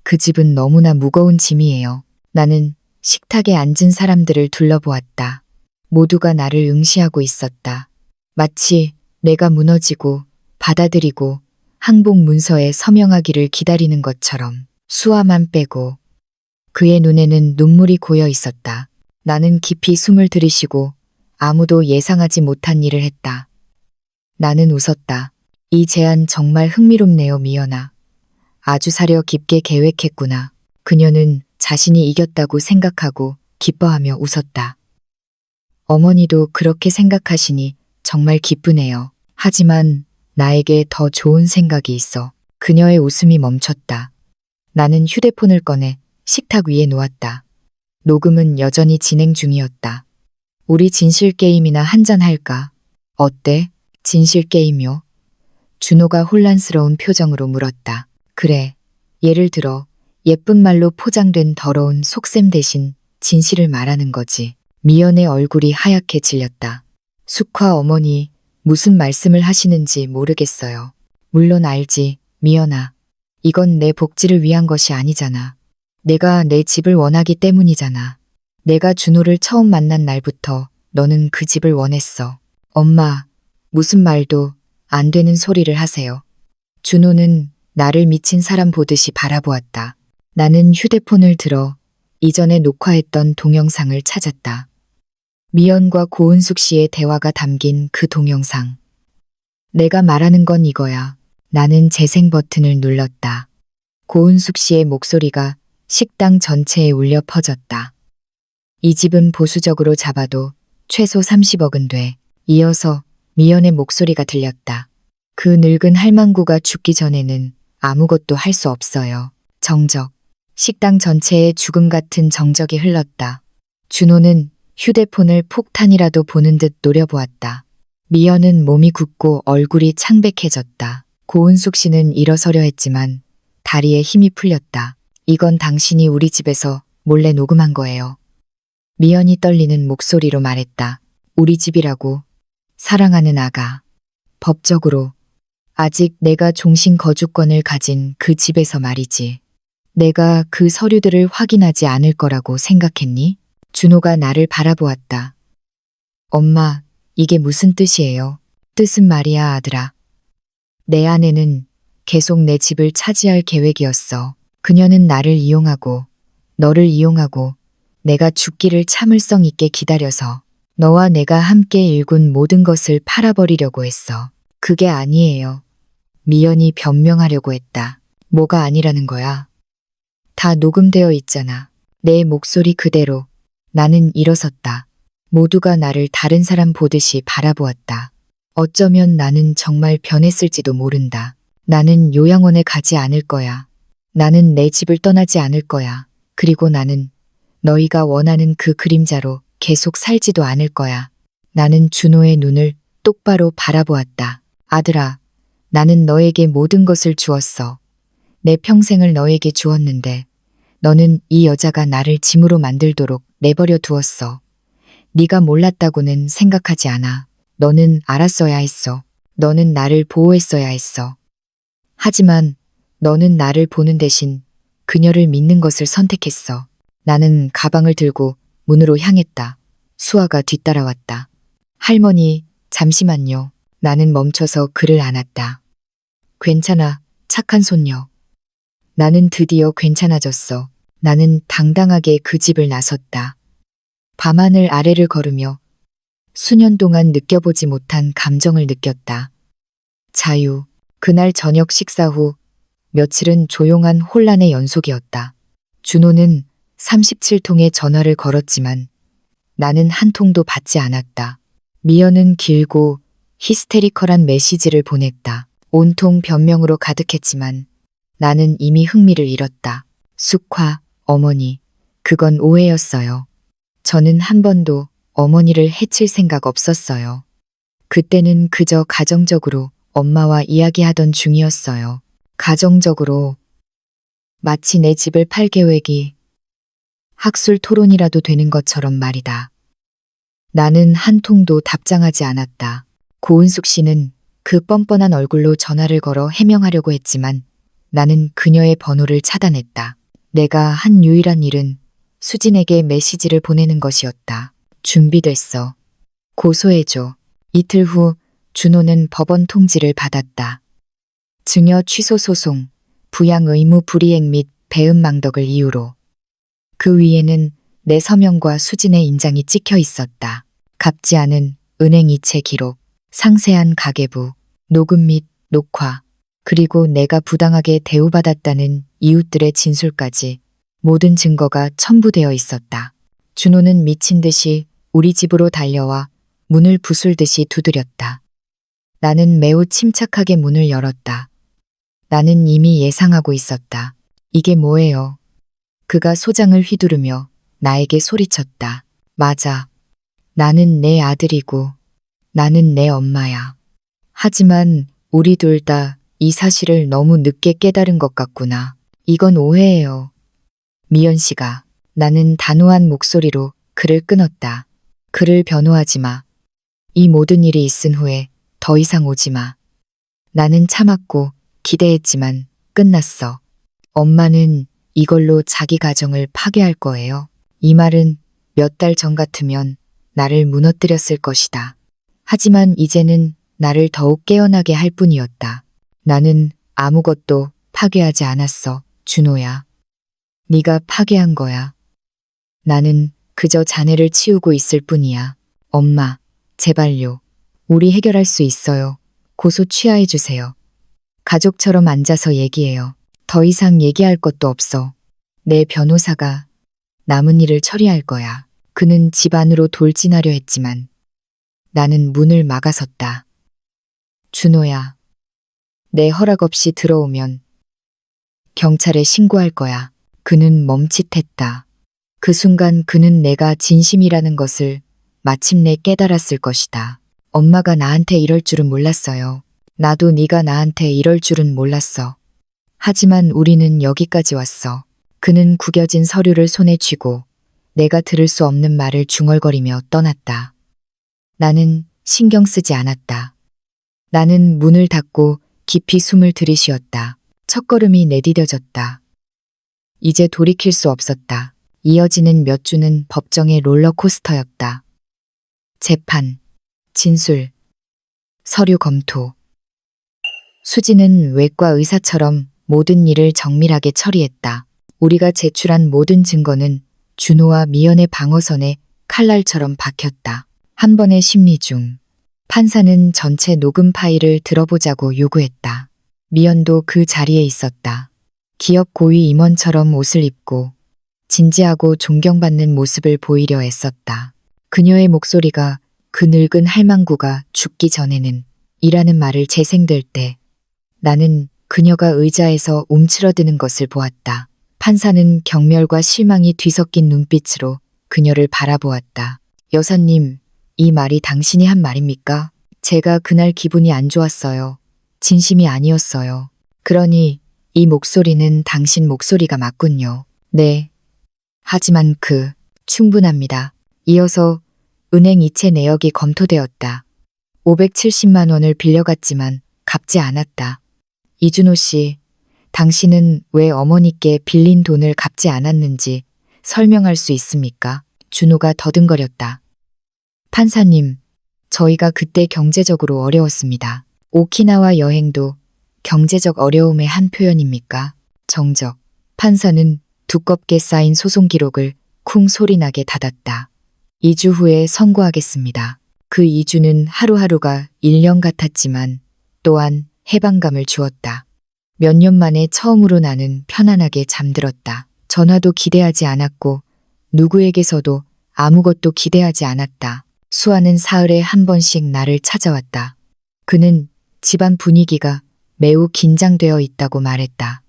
그 집은 너무나 무거운 짐이에요. 나는 식탁에 앉은 사람들을 둘러보았다. 모두가 나를 응시하고 있었다. 마치 내가 무너지고 받아들이고 항복 문서에 서명하기를 기다리는 것처럼. 수아만 빼고 그의 눈에는 눈물이 고여 있었다. 나는 깊이 숨을 들이쉬고 아무도 예상하지 못한 일을 했다. 나는 웃었다. 이 제안 정말 흥미롭네요, 미연아. 아주 사려 깊게 계획했구나. 그녀는 자신이 이겼다고 생각하고 기뻐하며 웃었다. 어머니도 그렇게 생각하시니 정말 기쁘네요. 하지만 나에게 더 좋은 생각이 있어. 그녀의 웃음이 멈췄다. 나는 휴대폰을 꺼내 식탁 위에 놓았다. 녹음은 여전히 진행 중이었다. 우리 진실 게임이나 한잔 할까? 어때? 진실 게임요? 준호가 혼란스러운 표정으로 물었다. 그래. 예를 들어 예쁜 말로 포장된 더러운 속셈 대신 진실을 말하는 거지. 미연의 얼굴이 하얗게 질렸다. 숙화 어머니, 무슨 말씀을 하시는지 모르겠어요. 물론 알지, 미연아. 이건 내 복지를 위한 것이 아니잖아. 내가 내 집을 원하기 때문이잖아. 내가 준호를 처음 만난 날부터 너는 그 집을 원했어. 엄마, 무슨 말도 안 되는 소리를 하세요. 준호는 나를 미친 사람 보듯이 바라보았다. 나는 휴대폰을 들어 이전에 녹화했던 동영상을 찾았다. 미연과 고은숙 씨의 대화가 담긴 그 동영상. 내가 말하는 건 이거야. 나는 재생 버튼을 눌렀다. 고은숙 씨의 목소리가 식당 전체에 울려 퍼졌다. 이 집은 보수적으로 잡아도 최소 30억은 돼. 이어서 미연의 목소리가 들렸다. 그 늙은 할망구가 죽기 전에는 아무것도 할 수 없어요. 정적. 식당 전체에 죽음 같은 정적이 흘렀다. 준호는 휴대폰을 폭탄이라도 보는 듯 노려보았다. 미연은 몸이 굳고 얼굴이 창백해졌다. 고은숙 씨는 일어서려 했지만 다리에 힘이 풀렸다. 이건 당신이 우리 집에서 몰래 녹음한 거예요. 미연이 떨리는 목소리로 말했다. 우리 집이라고. 사랑하는 아가. 법적으로. 아직 내가 종신 거주권을 가진 그 집에서 말이지. 내가 그 서류들을 확인하지 않을 거라고 생각했니? 준호가 나를 바라보았다. 엄마, 이게 무슨 뜻이에요? 뜻은 말이야, 아들아. 내 아내는 계속 내 집을 차지할 계획이었어. 그녀는 나를 이용하고, 너를 이용하고, 내가 죽기를 참을성 있게 기다려서 너와 내가 함께 일군 모든 것을 팔아버리려고 했어. 그게 아니에요. 미연이 변명하려고 했다. 뭐가 아니라는 거야? 다 녹음되어 있잖아. 내 목소리 그대로. 나는 일어섰다. 모두가 나를 다른 사람 보듯이 바라보았다. 어쩌면 나는 정말 변했을지도 모른다. 나는 요양원에 가지 않을 거야. 나는 내 집을 떠나지 않을 거야. 그리고 나는 너희가 원하는 그 그림자로 계속 살지도 않을 거야. 나는 준호의 눈을 똑바로 바라보았다. 아들아, 나는 너에게 모든 것을 주었어. 내 평생을 너에게 주었는데 너는 이 여자가 나를 짐으로 만들도록 내버려 두었어. 네가 몰랐다고는 생각하지 않아. 너는 알았어야 했어. 너는 나를 보호했어야 했어. 하지만 너는 나를 보는 대신 그녀를 믿는 것을 선택했어. 나는 가방을 들고 문으로 향했다. 수아가 뒤따라왔다. 할머니, 잠시만요. 나는 멈춰서 그를 안았다. 괜찮아, 착한 손녀. 나는 드디어 괜찮아졌어. 나는 당당하게 그 집을 나섰다. 밤하늘 아래를 걸으며 수년 동안 느껴보지 못한 감정을 느꼈다. 자유. 그날 저녁 식사 후 며칠은 조용한 혼란의 연속이었다. 준호는 37통의 전화를 걸었지만 나는 한 통도 받지 않았다. 미연은 길고 히스테리컬한 메시지를 보냈다. 온통 변명으로 가득했지만 나는 이미 흥미를 잃었다. 숙화, 어머니, 그건 오해였어요. 저는 한 번도 어머니를 해칠 생각 없었어요. 그때는 그저 가정적으로 엄마와 이야기하던 중이었어요. 가정적으로. 마치 내 집을 팔 계획이 학술 토론이라도 되는 것처럼 말이다. 나는 한 통도 답장하지 않았다. 고은숙 씨는 그 뻔뻔한 얼굴로 전화를 걸어 해명하려고 했지만 나는 그녀의 번호를 차단했다. 내가 한 유일한 일은 수진에게 메시지를 보내는 것이었다. 준비됐어. 고소해줘. 이틀 후 준호는 법원 통지를 받았다. 증여 취소 소송, 부양 의무 불이행 및 배음 망덕을 이유로. 그 위에는 내 서명과 수진의 인장이 찍혀 있었다. 갚지 않은 은행 이체 기록, 상세한 가계부, 녹음 및 녹화, 그리고 내가 부당하게 대우받았다는 이웃들의 진술까지 모든 증거가 첨부되어 있었다. 준호는 미친 듯이 우리 집으로 달려와 문을 부술듯이 두드렸다. 나는 매우 침착하게 문을 열었다. 나는 이미 예상하고 있었다. 이게 뭐예요? 그가 소장을 휘두르며 나에게 소리쳤다. 맞아. 나는 내 아들이고 나는 내 엄마야. 하지만 우리 둘 다 이 사실을 너무 늦게 깨달은 것 같구나. 이건 오해예요. 미연 씨가. 나는 단호한 목소리로 그를 끊었다. 그를 변호하지 마. 이 모든 일이 있은 후에 더 이상 오지 마. 나는 참았고 기대했지만 끝났어. 엄마는 이걸로 자기 가정을 파괴할 거예요. 이 말은 몇 달 전 같으면 나를 무너뜨렸을 것이다. 하지만 이제는 나를 더욱 깨어나게 할 뿐이었다. 나는 아무것도 파괴하지 않았어, 준호야. 네가 파괴한 거야. 나는 그저 자네를 치우고 있을 뿐이야. 엄마, 제발요. 우리 해결할 수 있어요. 고소 취하해 주세요. 가족처럼 앉아서 얘기해요. 더 이상 얘기할 것도 없어. 내 변호사가 남은 일을 처리할 거야. 그는 집 안으로 돌진하려 했지만 나는 문을 막아섰다. 준호야, 내 허락 없이 들어오면 경찰에 신고할 거야. 그는 멈칫했다. 그 순간 그는 내가 진심이라는 것을 마침내 깨달았을 것이다. 엄마가 나한테 이럴 줄은 몰랐어요. 나도 네가 나한테 이럴 줄은 몰랐어. 하지만 우리는 여기까지 왔어. 그는 구겨진 서류를 손에 쥐고 내가 들을 수 없는 말을 중얼거리며 떠났다. 나는 신경 쓰지 않았다. 나는 문을 닫고 깊이 숨을 들이쉬었다. 첫걸음이 내디뎌졌다. 이제 돌이킬 수 없었다. 이어지는 몇 주는 법정의 롤러코스터였다. 재판, 진술, 서류 검토. 수지는 외과 의사처럼 모든 일을 정밀하게 처리했다. 우리가 제출한 모든 증거는 준호와 미연의 방어선에 칼날처럼 박혔다. 한 번의 심리 중 판사는 전체 녹음 파일을 들어보자고 요구했다. 미연도 그 자리에 있었다. 기업 고위 임원처럼 옷을 입고 진지하고 존경받는 모습을 보이려 애썼다. 그녀의 목소리가 그 늙은 할망구가 죽기 전에는 이라는 말을 재생될 때 나는 그녀가 의자에서 움츠러드는 것을 보았다. 판사는 경멸과 실망이 뒤섞인 눈빛으로 그녀를 바라보았다. 여사님, 이 말이 당신이 한 말입니까? 제가 그날 기분이 안 좋았어요. 진심이 아니었어요. 그러니 이 목소리는 당신 목소리가 맞군요. 네. 하지만 충분합니다. 이어서 은행 이체 내역이 검토되었다. 570만 원을 빌려갔지만 갚지 않았다. 이준호 씨, 당신은 왜 어머니께 빌린 돈을 갚지 않았는지 설명할 수 있습니까? 준호가 더듬거렸다. 판사님, 저희가 그때 경제적으로 어려웠습니다. 오키나와 여행도 경제적 어려움의 한 표현입니까? 정적. 판사는 두껍게 쌓인 소송 기록을 쿵 소리나게 닫았다. 2주 후에 선고하겠습니다. 그 2주는 하루하루가 1년 같았지만 또한 해방감을 주었다. 몇 년 만에 처음으로 나는 편안하게 잠들었다. 전화도 기대하지 않았고 누구에게서도 아무것도 기대하지 않았다. 수아는 사흘에 한 번씩 나를 찾아왔다. 그는 집안 분위기가 매우 긴장되어 있다고 말했다.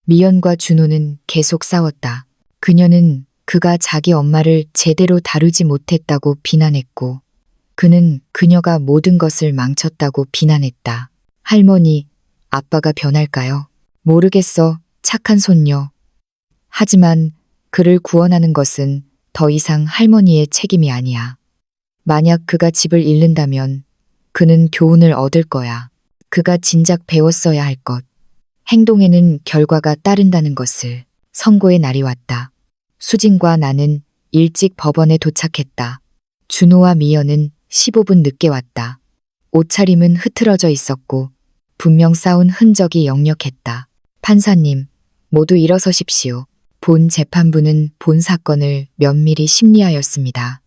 미연과 준호는 계속 싸웠다. 그녀는 그가 자기 엄마를 제대로 다루지 못했다고 비난했고 그는 그녀가 모든 것을 망쳤다고 비난했다. 할머니, 아빠가 변할까요? 모르겠어, 착한 손녀. 하지만 그를 구원하는 것은 더 이상 할머니의 책임이 아니야. 만약 그가 집을 잃는다면 그는 교훈을 얻을 거야. 그가 진작 배웠어야 할 것. 행동에는 결과가 따른다는 것을. 선고의 날이 왔다. 수진과 나는 일찍 법원에 도착했다. 준호와 미연은 15분 늦게 왔다. 옷차림은 흐트러져 있었고 분명 싸운 흔적이 역력했다. 판사님, 모두 일어서십시오. 본 재판부는 본 사건을 면밀히 심리하였습니다.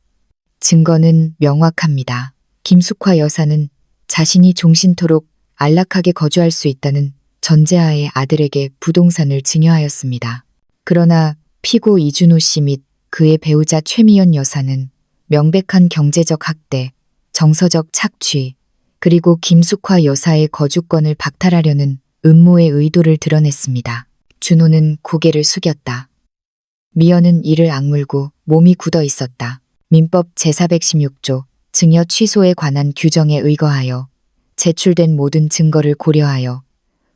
증거는 명확합니다. 김숙화 여사는 자신이 종신토록 안락하게 거주할 수 있다는 전제하에 아들에게 부동산을 증여하였습니다. 그러나 피고 이준호 씨 및 그의 배우자 최미연 여사는 명백한 경제적 학대, 정서적 착취, 그리고 김숙화 여사의 거주권을 박탈하려는 음모의 의도를 드러냈습니다. 준호는 고개를 숙였다. 미연은 이를 악물고 몸이 굳어 있었다. 민법 제416조 증여 취소에 관한 규정에 의거하여 제출된 모든 증거를 고려하여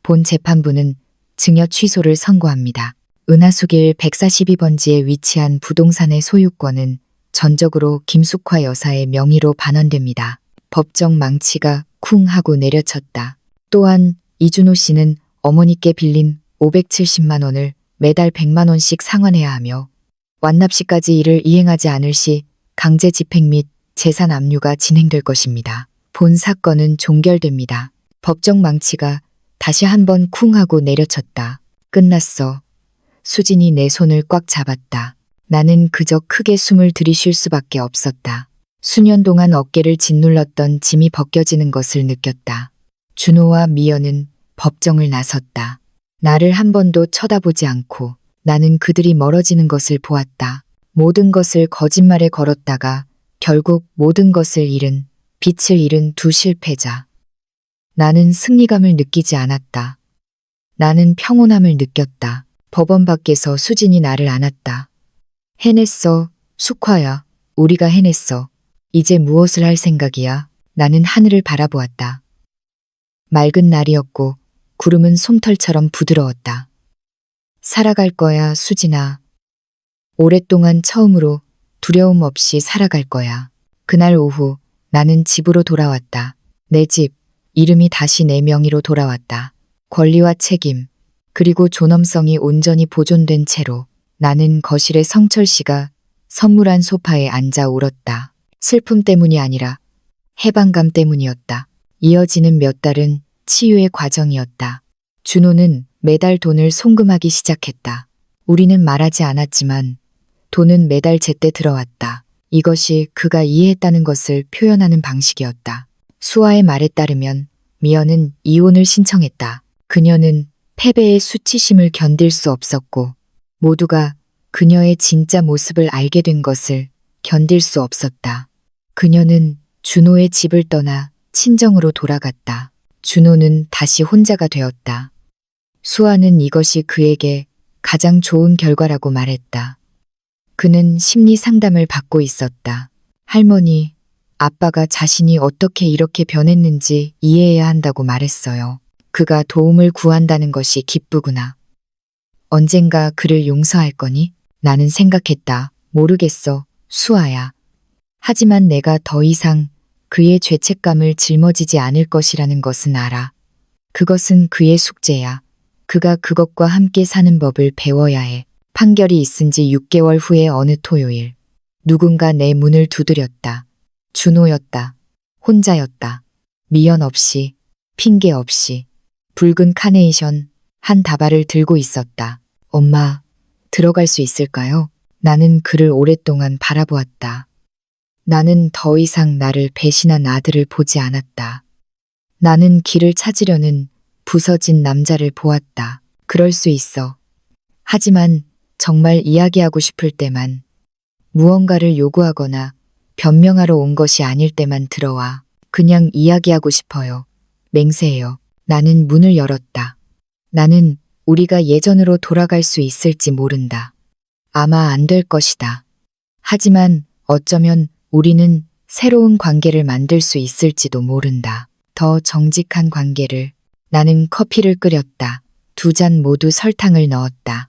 본 재판부는 증여 취소를 선고합니다. 은하수길 142번지에 위치한 부동산의 소유권은 전적으로 김숙화 여사의 명의로 반환됩니다. 법정 망치가 쿵 하고 내려쳤다. 또한 이준호 씨는 어머니께 빌린 570만 원을 매달 100만 원씩 상환해야 하며 완납 시까지 이를 이행하지 않을 시 강제 집행 및 재산 압류가 진행될 것입니다. 본 사건은 종결됩니다. 법정 망치가 다시 한번 쿵 하고 내려쳤다. 끝났어. 수진이 내 손을 꽉 잡았다. 나는 그저 크게 숨을 들이쉴 수밖에 없었다. 수년 동안 어깨를 짓눌렀던 짐이 벗겨지는 것을 느꼈다. 준호와 미연은 법정을 나섰다. 나를 한 번도 쳐다보지 않고 나는 그들이 멀어지는 것을 보았다. 모든 것을 거짓말에 걸었다가 결국 모든 것을 잃은, 빛을 잃은 두 실패자. 나는 승리감을 느끼지 않았다. 나는 평온함을 느꼈다. 법원 밖에서 수진이 나를 안았다. 해냈어, 숙화야. 우리가 해냈어. 이제 무엇을 할 생각이야? 나는 하늘을 바라보았다. 맑은 날이었고 구름은 솜털처럼 부드러웠다. 살아갈 거야, 수진아. 오랫동안 처음으로 두려움 없이 살아갈 거야. 그날 오후 나는 집으로 돌아왔다. 내 집, 이름이 다시 내 명의로 돌아왔다. 권리와 책임, 그리고 존엄성이 온전히 보존된 채로 나는 거실에 성철 씨가 선물한 소파에 앉아 울었다. 슬픔 때문이 아니라 해방감 때문이었다. 이어지는 몇 달은 치유의 과정이었다. 준호는 매달 돈을 송금하기 시작했다. 우리는 말하지 않았지만 돈은 매달 제때 들어왔다. 이것이 그가 이해했다는 것을 표현하는 방식이었다. 수아의 말에 따르면 미연은 이혼을 신청했다. 그녀는 패배의 수치심을 견딜 수 없었고 모두가 그녀의 진짜 모습을 알게 된 것을 견딜 수 없었다. 그녀는 준호의 집을 떠나 친정으로 돌아갔다. 준호는 다시 혼자가 되었다. 수아는 이것이 그에게 가장 좋은 결과라고 말했다. 그는 심리 상담을 받고 있었다. 할머니, 아빠가 자신이 어떻게 이렇게 변했는지 이해해야 한다고 말했어요. 그가 도움을 구한다는 것이 기쁘구나. 언젠가 그를 용서할 거니? 나는 생각했다. 모르겠어, 수아야. 하지만 내가 더 이상 그의 죄책감을 짊어지지 않을 것이라는 것은 알아. 그것은 그의 숙제야. 그가 그것과 함께 사는 법을 배워야 해. 판결이 있은 지 6개월 후의 어느 토요일. 누군가 내 문을 두드렸다. 준호였다. 혼자였다. 미연 없이, 핑계 없이. 붉은 카네이션 한 다발을 들고 있었다. 엄마, 들어갈 수 있을까요? 나는 그를 오랫동안 바라보았다. 나는 더 이상 나를 배신한 아들을 보지 않았다. 나는 길을 찾으려는 부서진 남자를 보았다. 그럴 수 있어. 하지만 정말 이야기하고 싶을 때만, 무언가를 요구하거나 변명하러 온 것이 아닐 때만 들어와. 그냥 이야기하고 싶어요. 맹세해요. 나는 문을 열었다. 나는 우리가 예전으로 돌아갈 수 있을지 모른다. 아마 안 될 것이다. 하지만 어쩌면 우리는 새로운 관계를 만들 수 있을지도 모른다. 더 정직한 관계를. 나는 커피를 끓였다. 2잔 모두 설탕을 넣었다.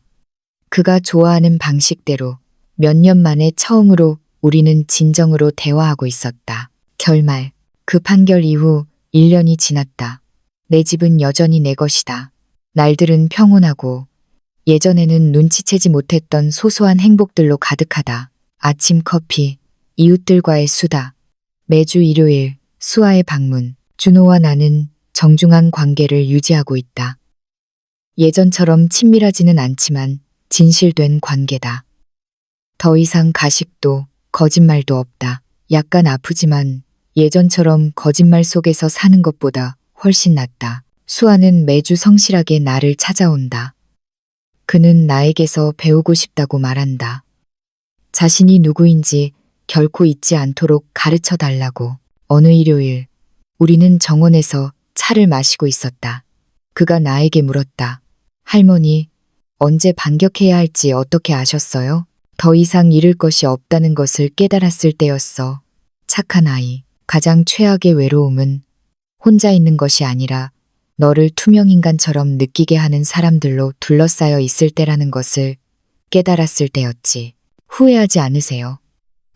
그가 좋아하는 방식대로 몇 년 만에 처음으로 우리는 진정으로 대화하고 있었다. 결말. 그 판결 이후 1년이 지났다. 내 집은 여전히 내 것이다. 날들은 평온하고 예전에는 눈치채지 못했던 소소한 행복들로 가득하다. 아침 커피, 이웃들과의 수다, 매주 일요일 수아의 방문. 준호와 나는 정중한 관계를 유지하고 있다. 예전처럼 친밀하지는 않지만 진실된 관계다. 더 이상 가식도 거짓말도 없다. 약간 아프지만 예전처럼 거짓말 속에서 사는 것보다 훨씬 낫다. 수아는 매주 성실하게 나를 찾아온다. 그는 나에게서 배우고 싶다고 말한다. 자신이 누구인지 결코 잊지 않도록 가르쳐 달라고. 어느 일요일, 우리는 정원에서 차를 마시고 있었다. 그가 나에게 물었다. 할머니, 언제 반격해야 할지 어떻게 아셨어요? 더 이상 잃을 것이 없다는 것을 깨달았을 때였어. 착한 아이. 가장 최악의 외로움은 혼자 있는 것이 아니라 너를 투명인간처럼 느끼게 하는 사람들로 둘러싸여 있을 때라는 것을 깨달았을 때였지. 후회하지 않으세요?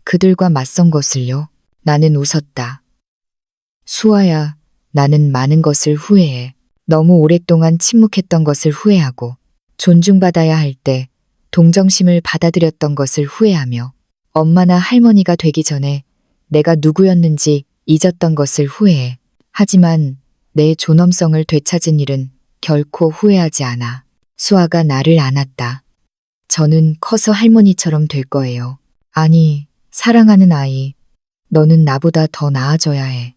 그들과 맞선 것을요? 나는 웃었다. 수아야, 나는 많은 것을 후회해. 너무 오랫동안 침묵했던 것을 후회하고, 존중받아야 할 때 동정심을 받아들였던 것을 후회하며, 엄마나 할머니가 되기 전에 내가 누구였는지 잊었던 것을 후회해. 하지만 내 존엄성을 되찾은 일은 결코 후회하지 않아. 수아가 나를 안았다. 저는 커서 할머니처럼 될 거예요. 아니, 사랑하는 아이, 너는 나보다 더 나아져야 해.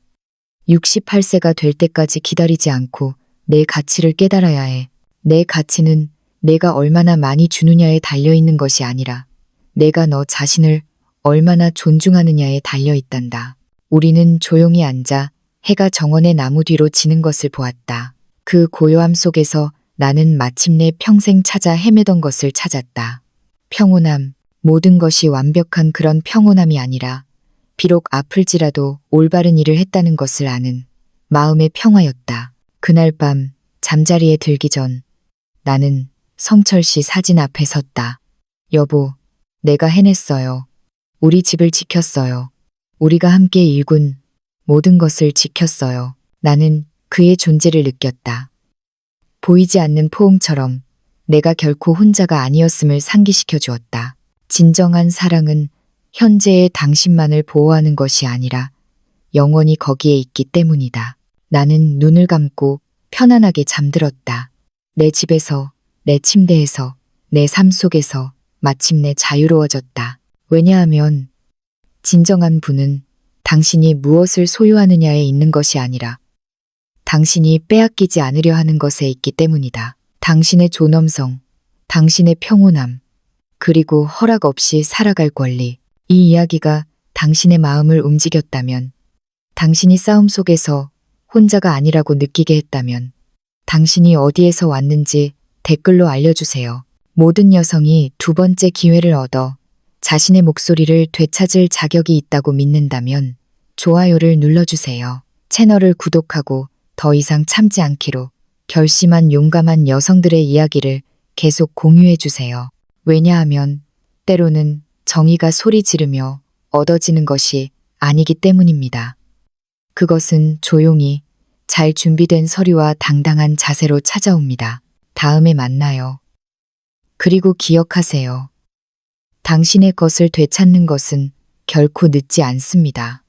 68세가 될 때까지 기다리지 않고 내 가치를 깨달아야 해. 내 가치는 내가 얼마나 많이 주느냐에 달려있는 것이 아니라 내가 너 자신을 얼마나 존중하느냐에 달려있단다. 우리는 조용히 앉아 해가 정원의 나무 뒤로 지는 것을 보았다. 그 고요함 속에서 나는 마침내 평생 찾아 헤매던 것을 찾았다. 평온함, 모든 것이 완벽한 그런 평온함이 아니라 비록 아플지라도 올바른 일을 했다는 것을 아는 마음의 평화였다. 그날 밤 잠자리에 들기 전 나는 성철 씨 사진 앞에 섰다. 여보, 내가 해냈어요. 우리 집을 지켰어요. 우리가 함께 일군 모든 것을 지켰어요. 나는 그의 존재를 느꼈다. 보이지 않는 포옹처럼 내가 결코 혼자가 아니었음을 상기시켜 주었다. 진정한 사랑은 현재의 당신만을 보호하는 것이 아니라 영원히 거기에 있기 때문이다. 나는 눈을 감고 편안하게 잠들었다. 내 집에서, 내 침대에서, 내 삶 속에서 마침내 자유로워졌다. 왜냐하면 진정한 부는 당신이 무엇을 소유하느냐에 있는 것이 아니라 당신이 빼앗기지 않으려 하는 것에 있기 때문이다. 당신의 존엄성, 당신의 평온함, 그리고 허락 없이 살아갈 권리. 이 이야기가 당신의 마음을 움직였다면, 당신이 싸움 속에서 혼자가 아니라고 느끼게 했다면, 당신이 어디에서 왔는지 댓글로 알려주세요. 모든 여성이 2번째 기회를 얻어 자신의 목소리를 되찾을 자격이 있다고 믿는다면 좋아요를 눌러주세요. 채널을 구독하고 더 이상 참지 않기로 결심한 용감한 여성들의 이야기를 계속 공유해주세요. 왜냐하면 때로는 정의가 소리 지르며 얻어지는 것이 아니기 때문입니다. 그것은 조용히 잘 준비된 서류와 당당한 자세로 찾아옵니다. 다음에 만나요. 그리고 기억하세요. 당신의 것을 되찾는 것은 결코 늦지 않습니다.